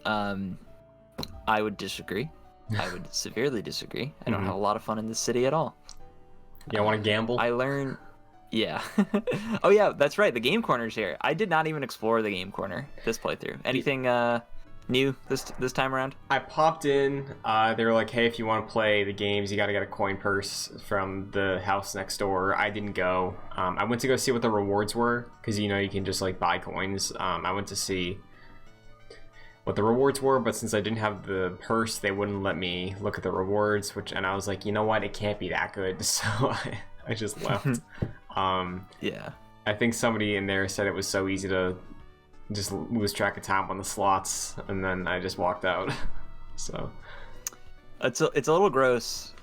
I would disagree. I would severely disagree. I don't have a lot of fun in this city at all. You want to gamble? I learned... Yeah. Oh yeah, that's right. The game corner's here. I did not even explore the game corner this playthrough. Anything new this time around? I popped in. They were like, hey, if you want to play the games, you got to get a coin purse from the house next door. I didn't go. I went to go see what the rewards were, because, you know, you can just, like, buy coins. I went to see what the rewards were, but since I didn't have the purse, they wouldn't let me look at the rewards, and I was like, you know what, it can't be that good, so I just left. Yeah. I think somebody in there said it was so easy to just lose track of time on the slots, and then I just walked out. So it's a little gross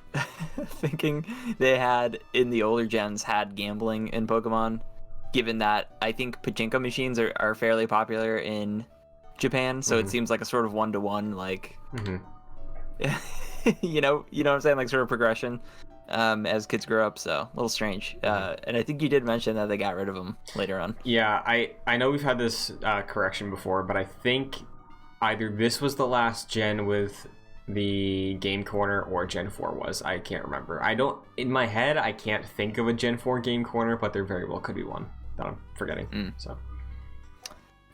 thinking they had in the older gens had gambling in Pokemon, given that I think pachinko machines are fairly popular in Japan, so it seems like a sort of one-to-one, like you know what I'm saying, like sort of progression as kids grow up. So a little strange. And I think you did mention that they got rid of them later on. Yeah, I know we've had this correction before, but I think either this was the last gen with the Game Corner or Gen 4 was. I can't remember. In my head, I can't think of a Gen 4 Game Corner, but there very well could be one that I'm forgetting. So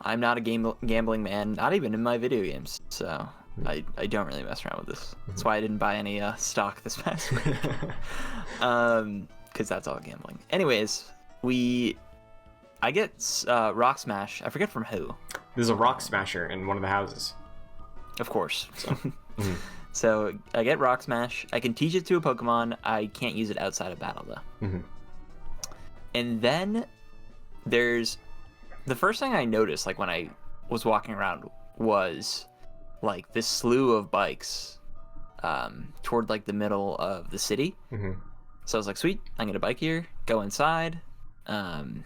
I'm not a gambling man, not even in my video games, so I don't really mess around with this. That's why I didn't buy any stock this past week, because that's all gambling. Anyways, I get Rock Smash. I forget from who. There's a Rock Smasher in one of the houses. Of course. So I get Rock Smash. I can teach it to a Pokemon. I can't use it outside of battle though. And then there's the first thing I noticed, like when I was walking around, was like this slew of bikes toward like the middle of the city. So I was like, sweet, I'm gonna bike here, go inside, and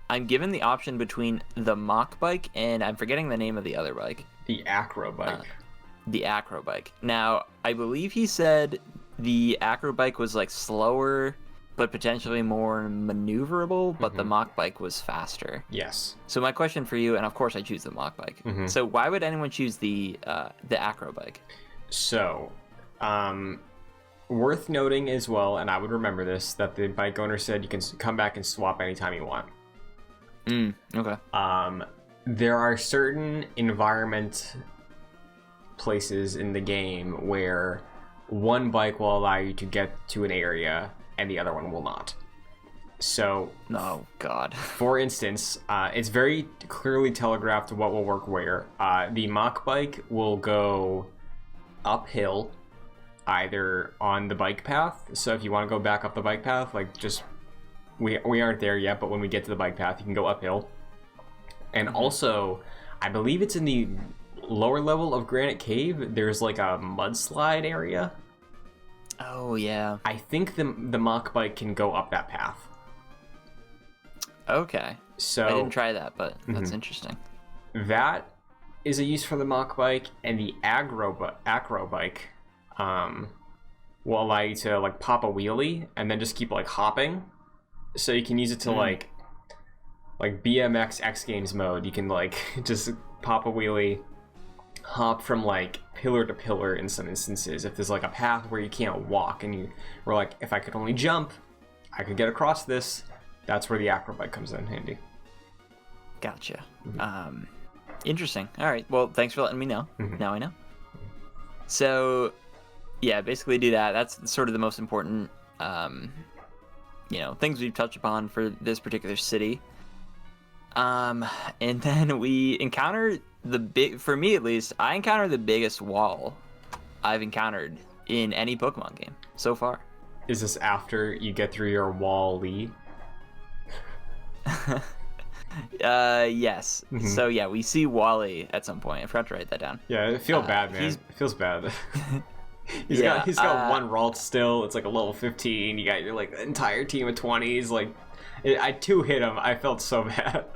I'm given the option between the Mach bike and I'm forgetting the name of the other bike. The Acro bike. The Acro bike. Now, I believe he said the Acro bike was like slower, but potentially more maneuverable, but the Mach bike was faster. Yes. So my question for you, and of course I choose the Mach bike. So why would anyone choose the Acro bike? So, worth noting as well, and I would remember this, that the bike owner said you can come back and swap anytime you want. Okay. There are certain environment places in the game where one bike will allow you to get to an area and the other one will not. So, oh god. For instance, it's very clearly telegraphed what will work where. The Mach bike will go uphill, either on the bike path. So if you want to go back up the bike path, like just we aren't there yet, but when we get to the bike path, you can go uphill. And also, I believe it's in the lower level of Granite Cave, there's like a mudslide area. Oh yeah. I think the Mach bike can go up that path. Okay. So I didn't try that, but that's interesting. That is a use for the Mach bike, and the Acro bike will allow you to like pop a wheelie and then just keep like hopping. So you can use it to like BMX X Games mode. You can like just pop a wheelie, hop from like pillar to pillar in some instances. If there's like a path where you can't walk and you were like, if I could only jump, I could get across this. That's where the Acro bike comes in handy. Gotcha. Interesting. All right. Well, thanks for letting me know. Now I know. So, yeah, basically do that. That's sort of the most important, things we've touched upon for this particular city. And then we encounter for me at least, I encountered the biggest wall I've encountered in any Pokemon game so far. Is this after you get through your wall-ly? Yes. So yeah, we see Wally at some point. I forgot to write that down. Yeah, it feels bad, man. It feels bad. He's got one Ralt still. It's like a level 15. You got your like entire team of 20s. Like, I two hit him. I felt so bad.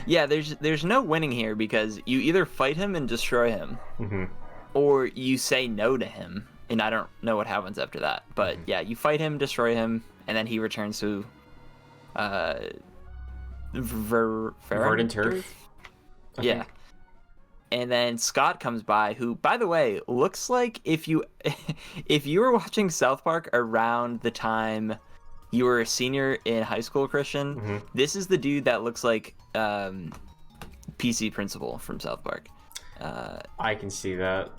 Yeah, there's no winning here because you either fight him and destroy him, or you say no to him, and I don't know what happens after that. But yeah, you fight him, destroy him, and then he returns to Verdant Turf. Yeah. And then Scott comes by, who, by the way, looks like if you were watching South Park around the time you were a senior in high school, Christian, this is the dude that looks like PC Principal from South Park. I can see that.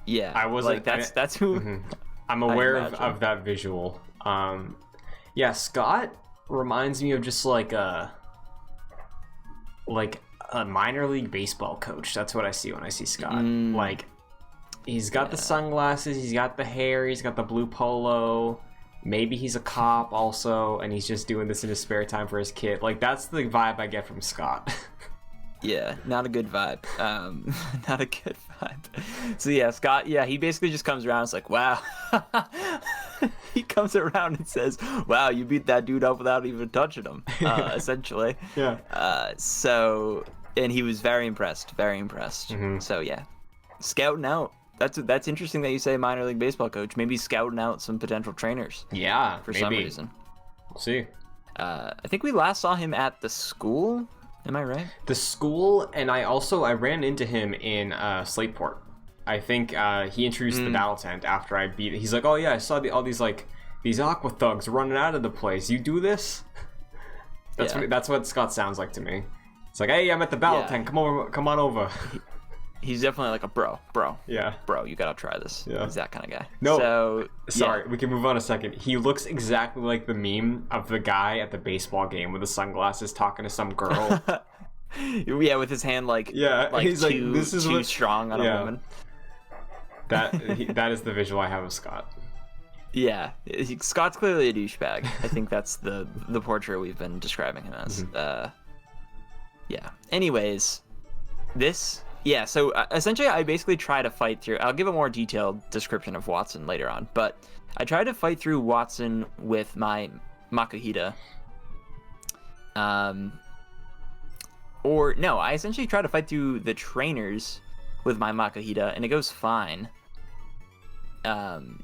Yeah, I wasn't like that's who. I'm aware of that visual. Yeah, Scott reminds me of just like a minor league baseball coach. That's what I see when I see Scott. Like, he's got the sunglasses, he's got the hair, he's got the blue polo. Maybe he's a cop also, and he's just doing this in his spare time for his kid. Like, that's the vibe I get from Scott. Yeah, not a good vibe. Not a good vibe. So yeah, Scott, he basically just comes around and is like, wow. He comes around and says, wow, you beat that dude up without even touching him, essentially. Yeah. So, and he was very impressed, very impressed. So yeah, scouting out. That's interesting that you say minor league baseball coach. Maybe scouting out some potential trainers. Yeah, for some reason. We'll see. I think we last saw him at the school. Am I right? The school, and I ran into him in Slateport. I think he introduced the battle tent after I beat it. He's like, oh yeah, I saw all these these aqua thugs running out of the place. You do this? That's what Scott sounds like to me. It's like, hey, I'm at the battle tent. Come on over. He's definitely like a bro. Yeah. Bro, you gotta try this. Yeah. He's that kind of guy. No. So, sorry, we can move on a second. He looks exactly like the meme of the guy at the baseball game with the sunglasses talking to some girl. Yeah, with his hand like he's too, this is too strong on a woman. That is the visual I have of Scott. Yeah, Scott's clearly a douchebag. I think that's the portrait we've been describing him as. Yeah. Anyways, this. Yeah, so essentially I basically try to fight through... I'll give a more detailed description of Wattson later on, but I try to fight through Wattson with my Makuhita. Or, no, I essentially try to fight through the trainers with my Makuhita, and it goes fine. And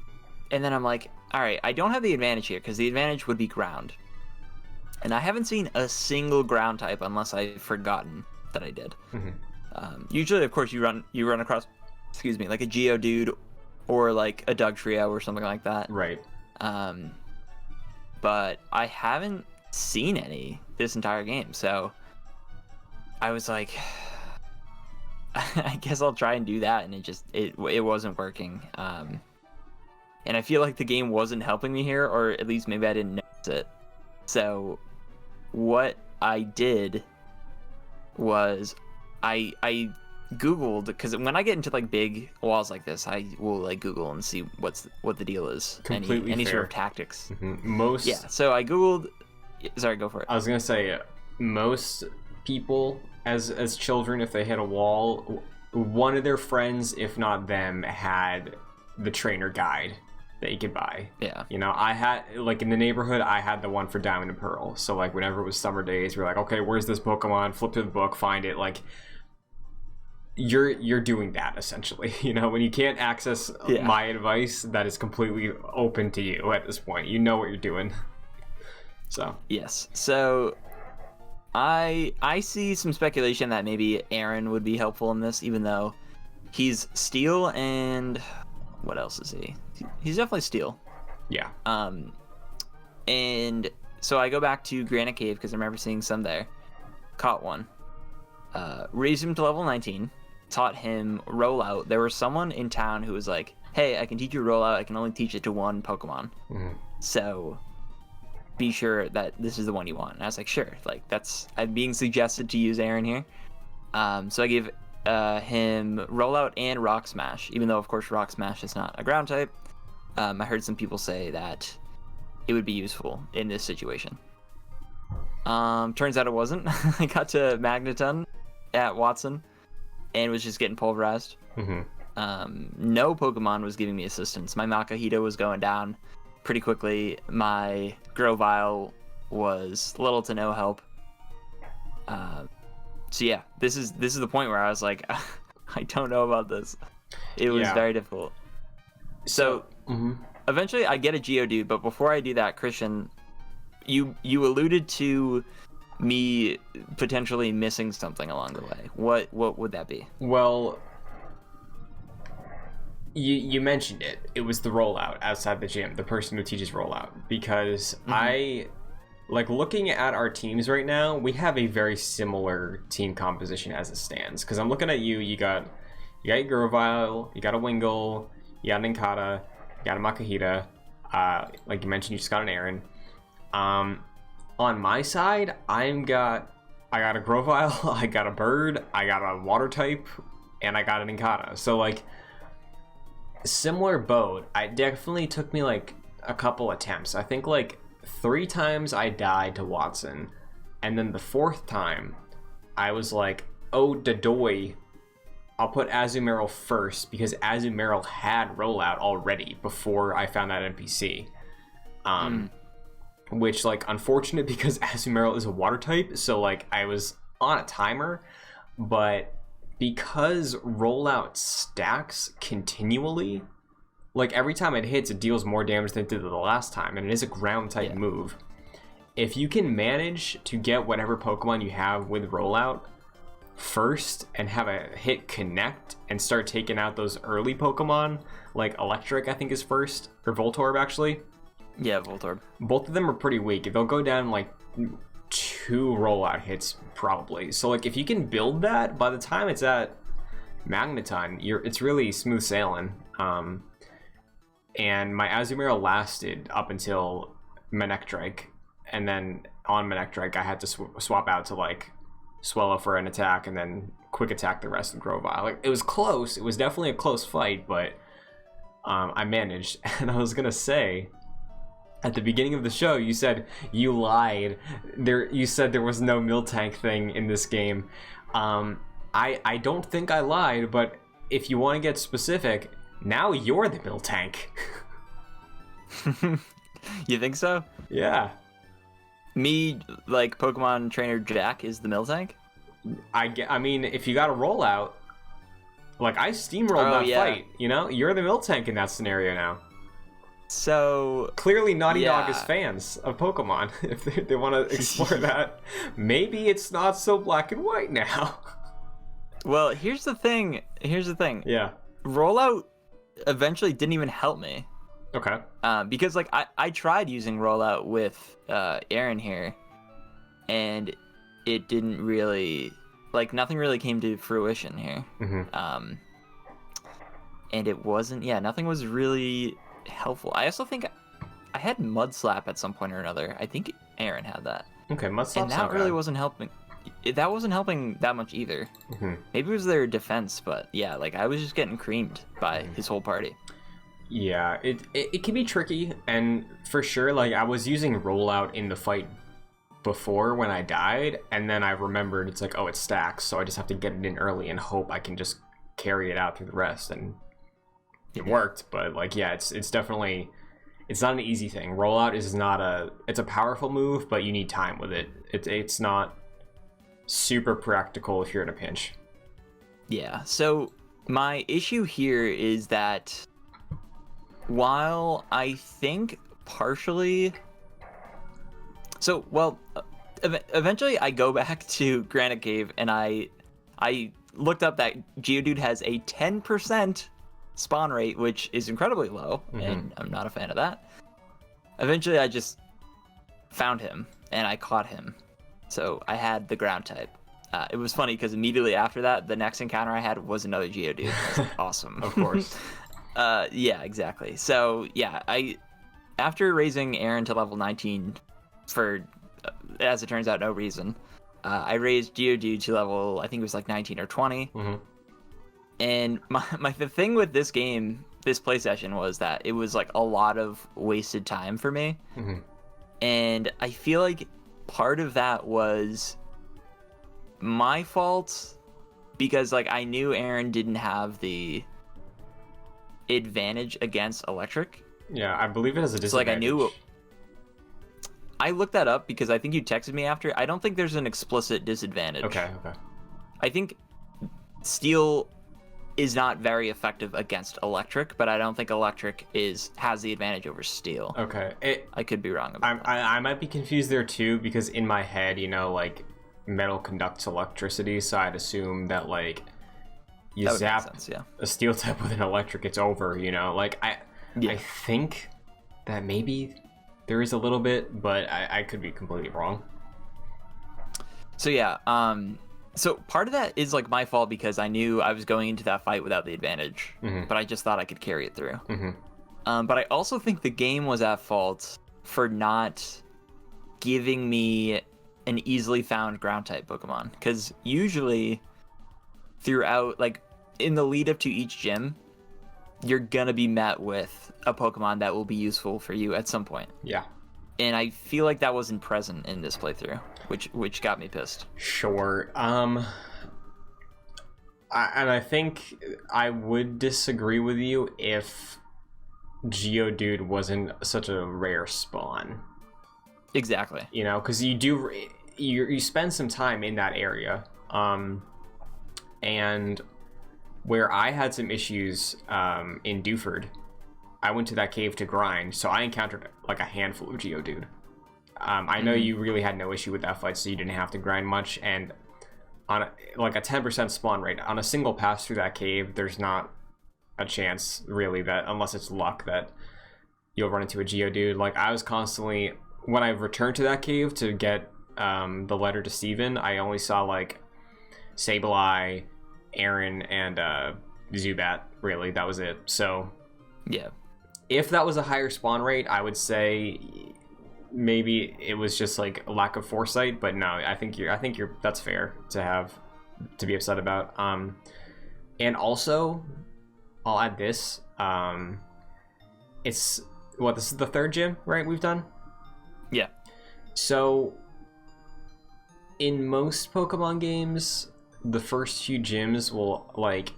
then I'm like, alright, I don't have the advantage here, because the advantage would be ground. And I haven't seen a single ground type unless I've forgotten that I did. Usually, of course, you run across, like a Geodude or like a Dugtrio or something like that. Right. But I haven't seen any this entire game, so I was like, I guess I'll try and do that, and it wasn't working. And I feel like the game wasn't helping me here, or at least maybe I didn't notice it. So what I did was I Googled, because when I get into like big walls like this, I will like Google and see what the deal is. Completely any fair. sort of tactics. So I Googled. Sorry, go for it. I was gonna say most people as children, if they hit a wall, one of their friends, if not them, had the trainer guide that you could buy. Yeah. You know, I had, like, in the neighborhood, I had the one for Diamond and Pearl. So, like, whenever it was summer days, we were like, okay, where's this Pokemon? Flip to the book, find it. Like, you're doing that, essentially. You know, when you can't access my advice, that is completely open to you at this point. You know what you're doing. So. Yes. So, I see some speculation that maybe Aaron would be helpful in this, even though he's Steel and... What else is he? He's definitely Steel. Yeah. And so I go back to Granite Cave because I remember seeing some there. Caught one. Raised him to level 19. Taught him Rollout. There was someone in town who was like, hey, I can teach you Rollout. I can only teach it to one Pokemon. So be sure that this is the one you want. And I was like, sure. Like, I'm being suggested to use Aaron here. So I gave him Rollout and Rock Smash, even though of course Rock Smash is not a ground type. I heard some people say that it would be useful in this situation. Turns out it wasn't. I got to Magneton at Wattson and was just getting pulverized. No Pokemon was giving me assistance. My Makuhita was going down pretty quickly. My Grovyle was little to no help. So yeah, this is the point where I was like, I don't know about this. It was very difficult. So eventually I get a Geodude, but before I do that, Christian, you alluded to me potentially missing something along the way. What would that be? Well, you mentioned it. It was the rollout outside the gym, the person who teaches rollout, because like, looking at our teams right now, we have a very similar team composition as it stands. Because I'm looking at you, you got your Grovyle, you got a Wingull, you got an Inkata, you got a Makuhita. Like you mentioned, you just got an Aaron. On my side, I've got I got a Grovyle, I got a Bird, I got a Water type, and I got an Incada. So like, similar boat. I definitely took me like a couple attempts. I think like 3 times I died to Wattson, and then the 4th time, I was like, oh, Dadoy, I'll put Azumarill first because Azumarill had rollout already before I found that NPC. Which, like, unfortunate because Azumarill is a water type, so, like, I was on a timer, but because rollout stacks continually, like, every time it hits, it deals more damage than it did the last time, and it is a ground type move. If you can manage to get whatever Pokemon you have with rollout first and have a hit connect and start taking out those early Pokemon, like Electric, I think is first, or Voltorb, actually. Yeah, Voltorb. Both of them are pretty weak. They'll go down like 2 rollout hits probably. So like if you can build that, by the time it's at Magneton, it's really smooth sailing. And my Azumarill lasted up until Manectric, and then on Manectric I had to swap out to like Swellow for an attack and then quick attack the rest of Grovyle. Like, it was close. It was definitely a close fight, but I managed. And I was gonna say, at the beginning of the show, you said you lied. You said there was no Miltank thing in this game. I don't think I lied, but if you want to get specific, now you're the Miltank. You think so? Yeah. Me, like Pokemon trainer Jack, is the Miltank? I mean, if you got a rollout, like I steamrolled that fight, you know? You're the Miltank in that scenario now. So clearly Naughty Dog is fans of Pokemon. If they want to explore that, maybe it's not so black and white now. Well, here's the thing. Yeah. Rollout eventually didn't even help me. Okay. Because like I tried using rollout with Aaron here, and it didn't really, like, nothing really came to fruition here. Mm-hmm. And it wasn't. Yeah, nothing was really helpful. I also think I had Mud Slap at some point or another. I think Aaron had that. Okay, Mud Slap's and that really wasn't helping. That wasn't helping that much either. Mm-hmm. Maybe it was their defense, but yeah, like I was just getting creamed by his whole party. Yeah, it can be tricky, and for sure, like I was using rollout in the fight before when I died, and then I remembered it's like, oh, it stacks, so I just have to get it in early and hope I can just carry it out through the rest, and it worked. But like, yeah, it's definitely, it's not an easy thing. Rollout is not it's a powerful move, but you need time with it. It's not super practical if you're in a pinch. Yeah, so my issue here is that while I think partially, so well, eventually I go back to Granite Cave and I looked up that Geodude has a 10% spawn rate, which is incredibly low, and I'm not a fan of that. Eventually I just found him and I caught him, so I had the ground type. It was funny because immediately after that, the next encounter I had was another Geodude. I was like, awesome. Of course. Yeah, exactly. So yeah, after raising Aaron to level 19 for, as it turns out, no reason, I raised Geodude to level, I think it was like 19 or 20. And the thing with this game, this play session, was that it was like a lot of wasted time for me. And I feel like part of that was my fault because like I knew Aaron didn't have the advantage against Electric. Yeah, I believe it has a disadvantage. So like I knew. I looked that up because I think you texted me after. I don't think there's an explicit disadvantage. Okay. I think Steel is not very effective against Electric, but I don't think Electric has the advantage over Steel. Okay. I could be wrong about that. I might be confused there too, because in my head, you know, like metal conducts electricity, so I'd assume that like you zap a Steel type with an Electric, it's over, you know? Like I think that maybe there is a little bit, but I could be completely wrong. So yeah, so part of that is like my fault because I knew I was going into that fight without the advantage, but I just thought I could carry it through. But I also think the game was at fault for not giving me an easily found ground type Pokemon, because usually throughout, like, in the lead up to each gym, you're gonna be met with a Pokemon that will be useful for you at some point. Yeah. And I feel like that wasn't present in this playthrough, which got me pissed. Sure. I think I would disagree with you if Geodude wasn't such a rare spawn. Exactly. You know, because you spend some time in that area, and where I had some issues in Dewford, I went to that cave to grind, so I encountered like a handful of Geodude. I know you really had no issue with that fight, so you didn't have to grind much, and on a 10% spawn rate on a single pass through that cave, there's not a chance really that, unless it's luck, that you'll run into a Geodude. Like, I was constantly, when I returned to that cave to get the letter to Steven, I only saw like Sableye, Aaron, and Zubat. Really, that was it. So yeah, if that was a higher spawn rate, I would say maybe it was just like a lack of foresight. But no, I think you're that's fair to be upset about. And also, I'll add this. This is the third gym, right? We've done. Yeah. So in most Pokemon games, the first few gyms will like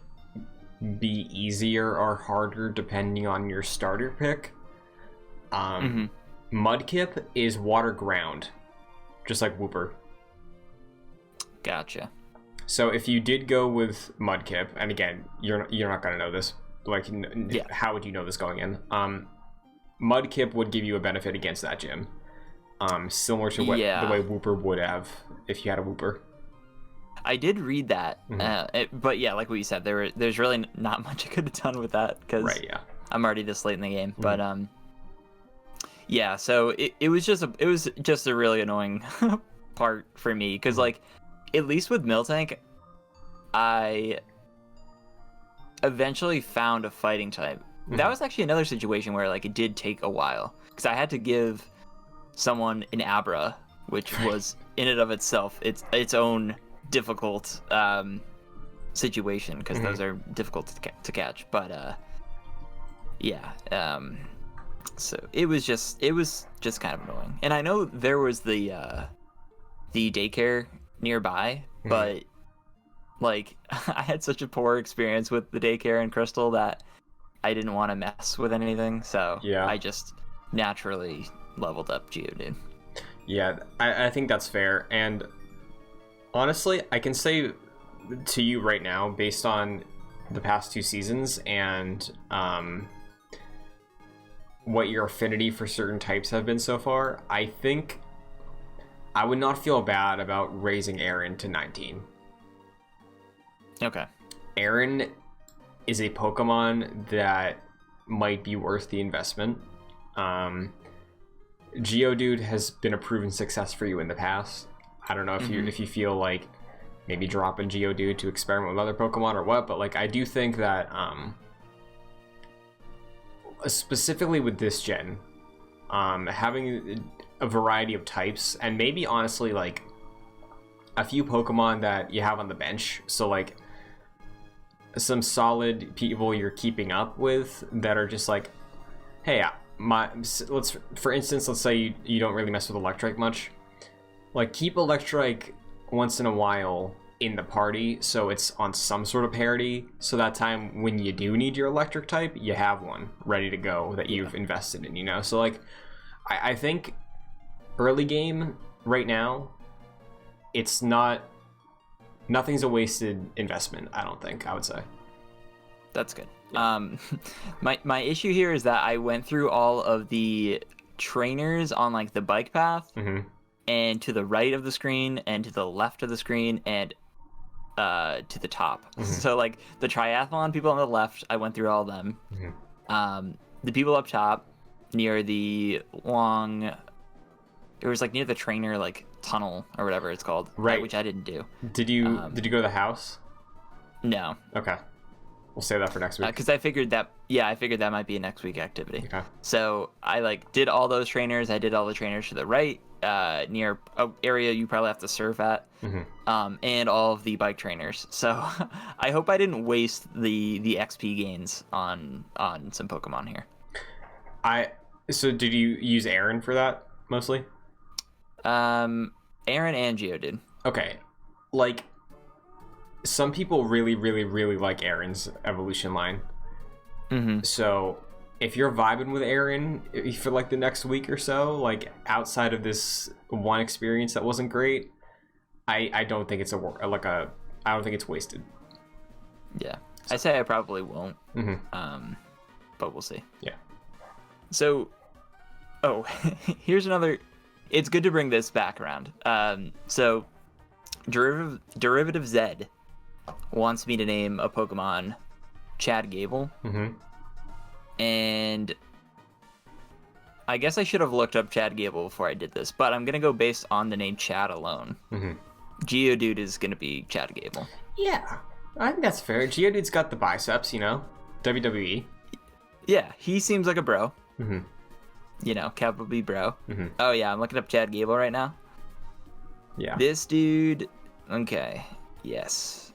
be easier or harder depending on your starter pick. Mudkip is water ground, just like Wooper. Gotcha. So if you did go with Mudkip, and again, you're not gonna know this. Like, how would you know this going in? Mudkip would give you a benefit against that gym, similar to the way Wooper would have if you had a Wooper. I did read that, but yeah, like what you said, there's really not much I could have done with that because I'm already this late in the game. But yeah, so it was just a really annoying part for me because like at least with Miltank, I eventually found a fighting type. That was actually another situation where like it did take a while because I had to give someone an Abra, which was in and of itself its own difficult situation because those are difficult to catch. But so it was just kind of annoying. And I know there was the daycare nearby, but like I had such a poor experience with the daycare in Crystal that I didn't want to mess with anything, so I just naturally leveled up Geodude. Yeah, I think that's fair. And honestly, I can say to you right now, based on the past 2 seasons and what your affinity for certain types have been so far, I think I would not feel bad about raising Aaron to 19. Okay. Aaron is a Pokemon that might be worth the investment. Geodude has been a proven success for you in the past. I don't know if you feel like maybe dropping Geodude to experiment with other Pokemon or what, but like I do think that specifically with this gen, having a variety of types and maybe honestly like a few Pokemon that you have on the bench, so like some solid people you're keeping up with that are just like, hey, for instance, let's say you don't really mess with Electrike much. Like, keep Electrike once in a while in the party so it's on some sort of parity, so that time when you do need your electric type, you have one ready to go that you've invested in, you know? So, like, I think early game right now, it's nothing's a wasted investment, I don't think, I would say. That's good. My issue here is that I went through all of the trainers on, like, the bike path, and to the right of the screen, and to the left of the screen, and to the top. So, like, the triathlon people on the left, I went through all of them. The people up top, near the long... It was, like, near the trainer, like, tunnel, or whatever it's called. Right. Which I didn't do. Did you go to the house? No. Okay. We'll save that for next week. Because I figured that might be a next week activity. Okay. So I like did all those trainers. I did all the trainers to the right, near an area you probably have to surf at, and all of the bike trainers. So I hope I didn't waste the XP gains on some Pokemon here. So did you use Aaron for that mostly? Aaron and Geodude. Okay, like some people really, really, really like Aaron's evolution line. So if you're vibing with Aaron for like the next week or so, like outside of this one experience that wasn't great, I don't think it's I don't think it's wasted. Yeah, I say I probably won't. But we'll see. Yeah. So, here's another. It's good to bring this back around. So, Derivative Z wants me to name a Pokemon Chad Gable. And I guess I should have looked up Chad Gable before I did this, but I'm going to go based on the name Chad alone. Geodude is going to be Chad Gable. Yeah, I think that's fair. Geodude's got the biceps, WWE. Yeah, he seems like a bro. Capital B bro. Oh yeah, I'm looking up Chad Gable right now. Yeah. This dude, okay, yes.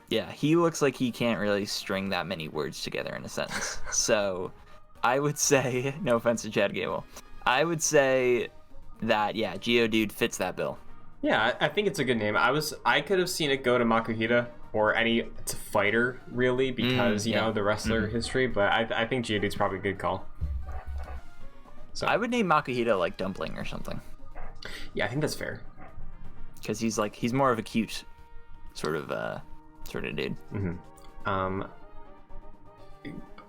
Yeah, he looks like he can't really string that many words together in a sentence. So I would say, no offense to Chad Gable, I would say that, yeah, Geodude fits that bill. Yeah, I think it's a good name. I could have seen it go to Makuhita or any fighter, really, because, the wrestler history, but I think Geodude's probably a good call. So I would name Makuhita like Dumpling or something. Yeah, I think that's fair. Because he's more of a cute sort of dude.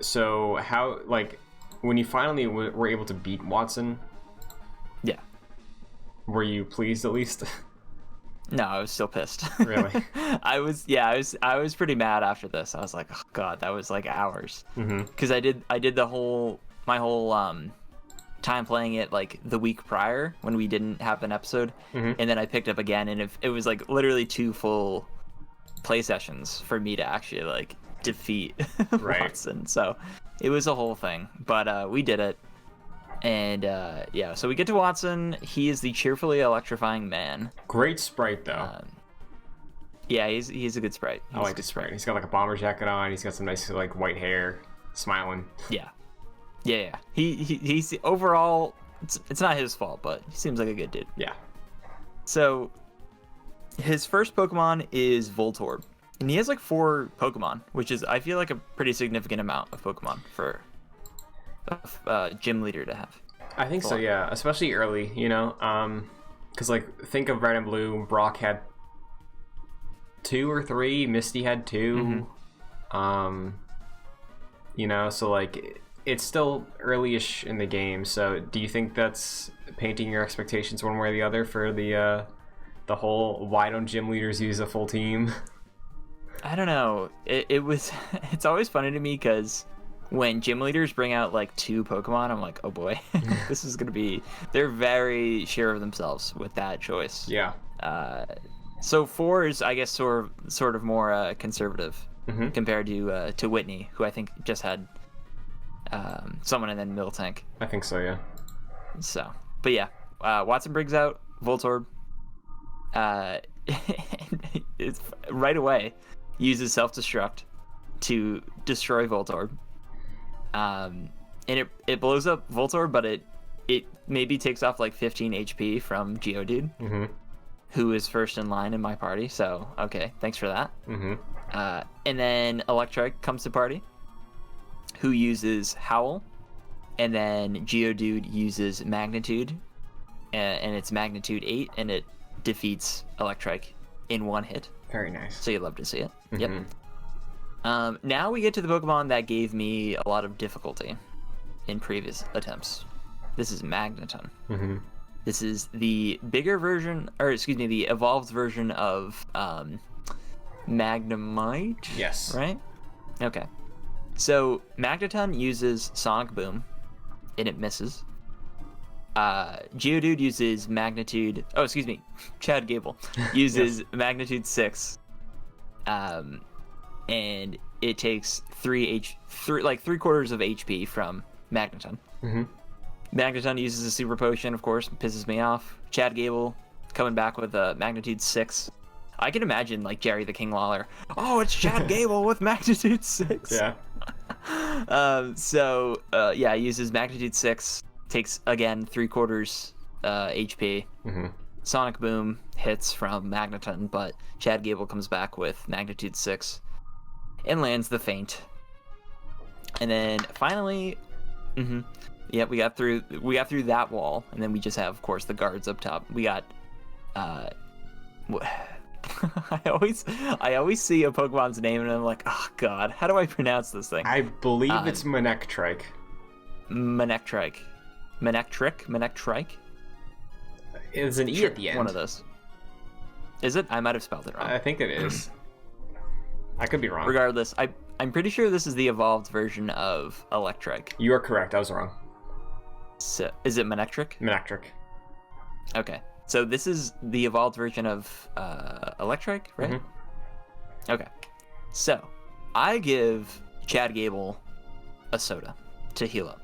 So how, like, when you finally were able to beat Wattson, yeah, were you pleased at least? No, I was still pissed. Really? I was pretty mad after this. I was like, oh god, that was like hours. Because I did my whole time playing it like the week prior when we didn't have an episode, and then I picked up again, and it was like literally 2 full play sessions for me to actually like defeat Wattson. So it was a whole thing, but we did it. And yeah, so we get to Wattson. He is the cheerfully electrifying man. Great sprite though. Yeah, he's a good sprite. I like the sprite. He's got like a bomber jacket on. He's got some nice like white hair, smiling. Yeah. He's overall. It's not his fault, but he seems like a good dude. Yeah. So his first Pokemon is Voltorb, and he has like 4 Pokemon, which is, I feel like, a pretty significant amount of Pokemon for a gym leader to have. I think so, yeah, especially early, because like think of Red and Blue. Brock had 2 or 3. Misty had 2. So like it's still early-ish in the game. So do you think that's painting your expectations one way or the other for the whole why don't gym leaders use a full team? I don't know. It's always funny to me because when gym leaders bring out like 2 Pokemon, I'm like, oh boy, this is gonna be. They're very sure of themselves with that choice. Yeah. So 4 is, I guess, sort of more conservative compared to Whitney, who I think just had someone and then Miltank. I think so, yeah. So, but yeah, Wattson brings out Voltorb. It's right away uses self-destruct to destroy Voltorb. And it blows up Voltorb, but it maybe takes off like 15 HP from Geodude, who is first in line in my party. So okay, thanks for that. And then Electrike comes to party, who uses Howl, and then Geodude uses Magnitude, and it's Magnitude 8, and it defeats Electrike in 1 hit. Very nice. So you love to see it. Yep. Now we get to the Pokemon that gave me a lot of difficulty in previous attempts. This is Magneton. This is the bigger version, or excuse me, the evolved version of Magnemite? Yes. Right? Okay. So Magneton uses Sonic Boom, and it misses. Geodude uses Magnitude... Oh, excuse me. Chad Gable uses Magnitude 6. And it takes 3 quarters of HP from Magneton. Magneton uses a super potion, of course, pisses me off. Chad Gable coming back with a magnitude 6. I can imagine like Jerry the King Lawler. Oh, it's Chad Gable with magnitude 6. Yeah. Yeah, uses magnitude 6, takes again 3/4 HP. Mm-hmm. Sonic Boom hits from Magneton, but Chad Gable comes back with magnitude 6 and lands the feint. And then finally, yeah, we got through that wall, and then we just have, of course, the guards up top. We got I always see a Pokemon's name and I'm like, oh god, how do I pronounce this thing? I believe it's Manectric. Manectric. It's an E at the end. One of those. Is it? I might have spelled it wrong. I think it is. I could be wrong. Regardless, I'm pretty sure this is the evolved version of Electric. You are correct. I was wrong. So, is it Manectric? Manectric. Okay. So this is the evolved version of Electric, right? Mm-hmm. Okay. So I give Chad Gable a soda to heal up.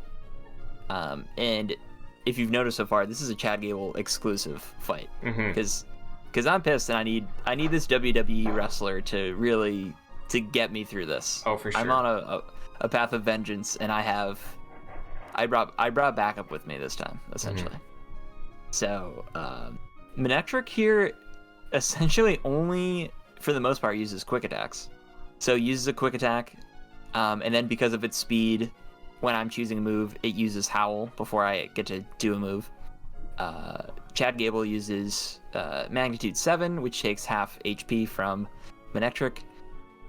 And if you've noticed so far, this is a Chad Gable exclusive fight. Because I'm pissed and I need this WWE wrestler to really get me through this. Oh, for sure. I'm on a path of vengeance, and I brought backup with me this time, essentially. So, Manectric here essentially only, for the most part, uses quick attacks. So it uses a quick attack, and then because of its speed, when I'm choosing a move, it uses Howl before I get to do a move. Chad Gable uses Magnitude 7, which takes half HP from Manectric.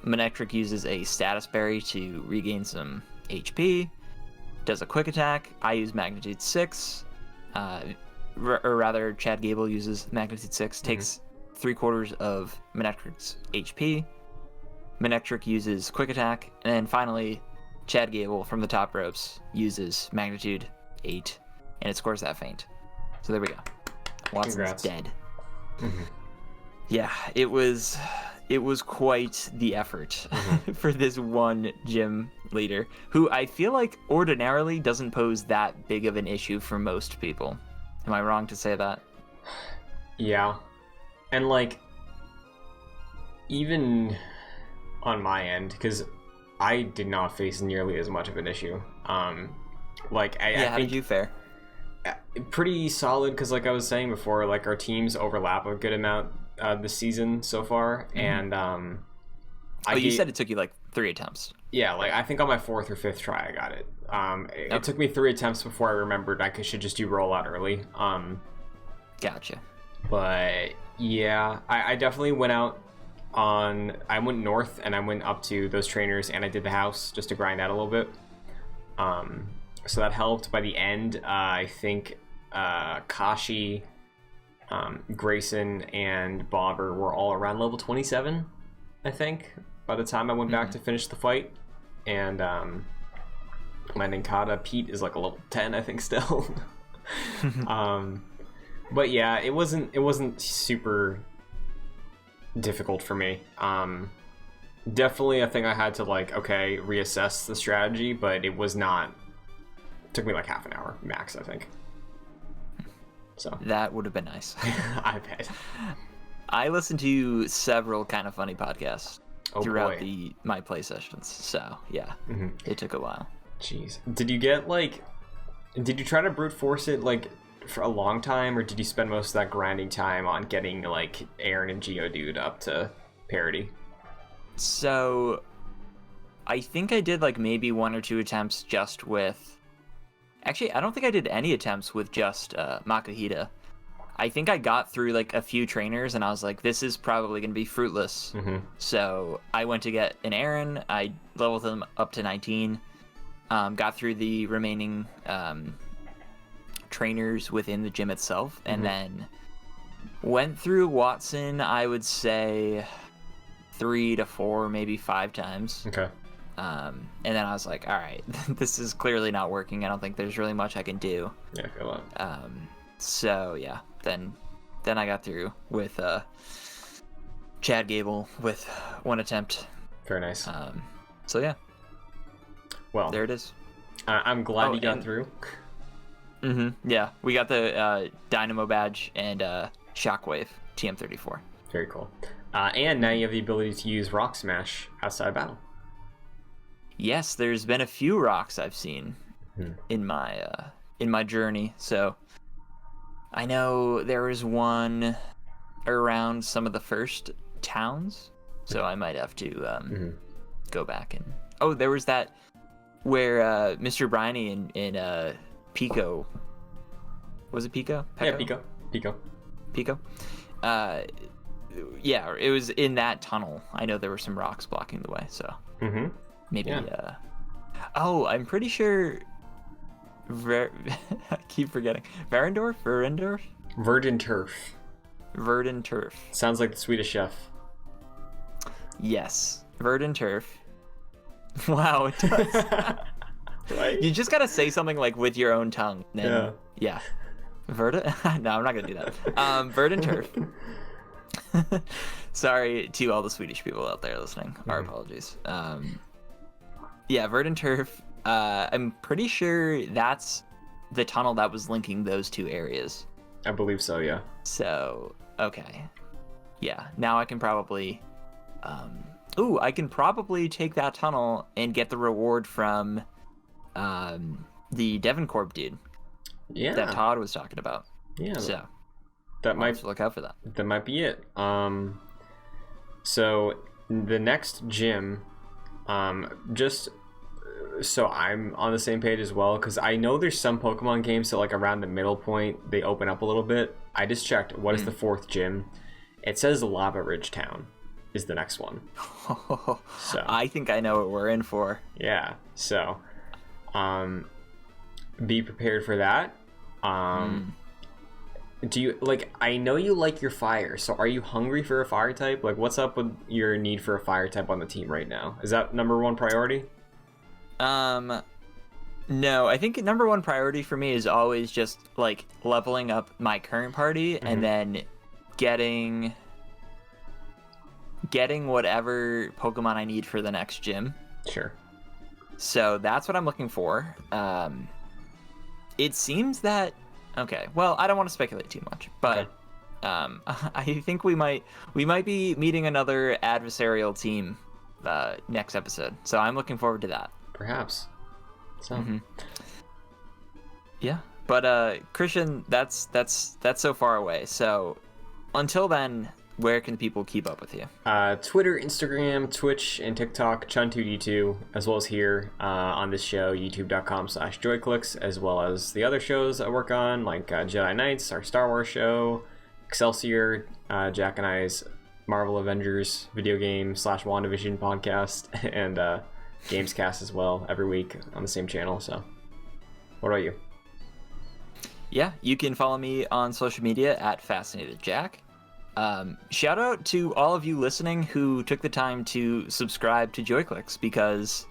Manectric uses a Status Berry to regain some HP. Does a quick attack. I use Magnitude 6. Or rather, Chad Gable uses Magnitude 6, takes 3/4 of Manectric's HP. Manectric uses Quick Attack, and then finally, Chad Gable from the top ropes uses Magnitude 8, and it scores that feint. So there we go. Wattson's dead. Yeah, it was quite the effort for this one gym leader, who I feel like ordinarily doesn't pose that big of an issue for most people. Am I wrong to say that? Yeah. And, like, even on my end, because I did not face nearly as much of an issue. I how did you fare? Pretty solid, because, like I was saying before, like, our teams overlap a good amount this season so far, and you said it took you, like, 3 attempts. Yeah, like, I think on my 4th or 5th try, I got it. It took me 3 attempts before I remembered I should just do rollout early. Gotcha. But yeah, I definitely went out I went north and I went up to those trainers and I did the house just to grind out a little bit. So that helped. By the end, I think Kashi, Grayson, and Bobber were all around level 27, I think, by the time I went back to finish the fight. And my Ninkata Pete is like a level 10, I think, still. But yeah, it wasn't super difficult for me. Definitely I think I had to reassess the strategy, but it was not. It took me like half an hour max, I think. So that would have been nice. I bet. I listened to several kind of funny podcasts throughout boy. my play sessions, so yeah, it took a while. Jeez, did you try to brute force it for a long time, or did you spend most of that grinding time on getting Aaron and Geodude up to parity? So I think I did maybe 1 or 2 attempts just with. Actually, I don't think I did any attempts with just Makuhita. I think I got through a few trainers and I was like, this is probably going to be fruitless. So I went to get an Aaron. I leveled him up to 19. Got through the remaining trainers within the gym itself, and then went through Wattson, I would say 3 to 4, maybe 5 times. Okay. And then I was like, all right, this is clearly not working. I don't think there's really much I can do. Yeah, I feel that. So yeah, then I got through with Chad Gable with 1 attempt. Very nice. So yeah. Well, there it is. I'm glad you got through. Yeah, we got the Dynamo badge and Shockwave TM34. Very cool. And now you have the ability to use Rock Smash outside of battle. Yes, there's been a few rocks I've seen in my journey. So I know there was one around some of the first towns, so I might have to go back and there was that where Mr. Briney in Pico, was it Pico? Peko? Yeah, Pico. Yeah, it was in that tunnel. I know there were some rocks blocking the way, so maybe. Yeah. I'm pretty sure. I keep forgetting. Verendorf. Verdant Turf. Sounds like the Swedish Chef. Yes, Verdant Turf. Wow, it does. Right? You just gotta say something like with your own tongue. Then, yeah. Verdant? No, I'm not gonna do that. Verdant Turf. Sorry to all the Swedish people out there listening. Our apologies. Yeah, Verdant Turf. I'm pretty sure that's the tunnel that was linking those two areas. I believe so, yeah. So, okay. Yeah, now I can probably... I can probably take that tunnel and get the reward from the Devincorp dude. Yeah. That Todd was talking about. Yeah. So, that might have to look out for that. That might be it. So the next gym, just so I'm on the same page as well, because I know there's some Pokemon games that like around the middle point they open up a little bit. I just checked what is the fourth gym. It says Lava Ridge Town is the next one. So I think I know what we're in for. Yeah. So be prepared for that. Do you I know you like your fire, so are you hungry for a fire type? Like, what's up with your need for a fire type on the team right now? Is that number one priority? No, I think number one priority for me is always just like leveling up my current party and then getting whatever Pokemon I need for the next gym. Sure. So that's what I'm looking for. It seems that okay. Well, I don't want to speculate too much, but I think we might be meeting another adversarial team next episode. So I'm looking forward to that. Perhaps. So. Yeah, but Christian, that's so far away. So until then, where can people keep up with you? Twitter, Instagram, Twitch, and TikTok, Chun2D2, as well as here on this show, youtube.com/joyclicks, as well as the other shows I work on, like Jedi Knights, our Star Wars show, Excelsior, Jack and I's Marvel Avengers video game / WandaVision podcast, and Gamescast as well every week on the same channel. So, what about you? Yeah, you can follow me on social media at FascinatedJack. Shout out to all of you listening who took the time to subscribe to JoyClicks, because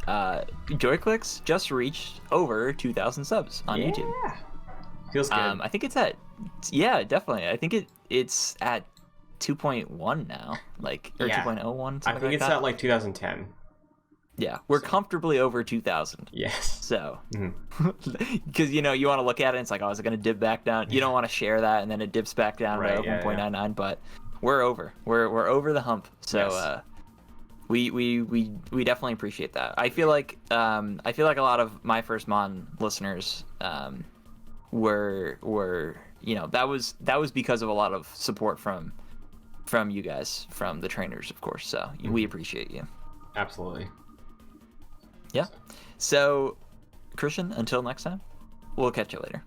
JoyClicks just reached over 2,000 subs on YouTube. Feels good. I think it's at definitely. I think it's at 2.1 now, or 2.01. I think it's at like 2010. Yeah, we're comfortably over 2,000. Yes. So, because you want to look at it, and it's like, oh, is it going to dip back down? You don't want to share that, and then it dips back down to 1.99. But we're over. We're over the hump. So, we definitely appreciate that. I feel like a lot of my first Mon listeners were that was because of a lot of support from you guys, from the trainers, of course. So we appreciate you. Absolutely. Yeah. So, Christian, until next time, we'll catch you later.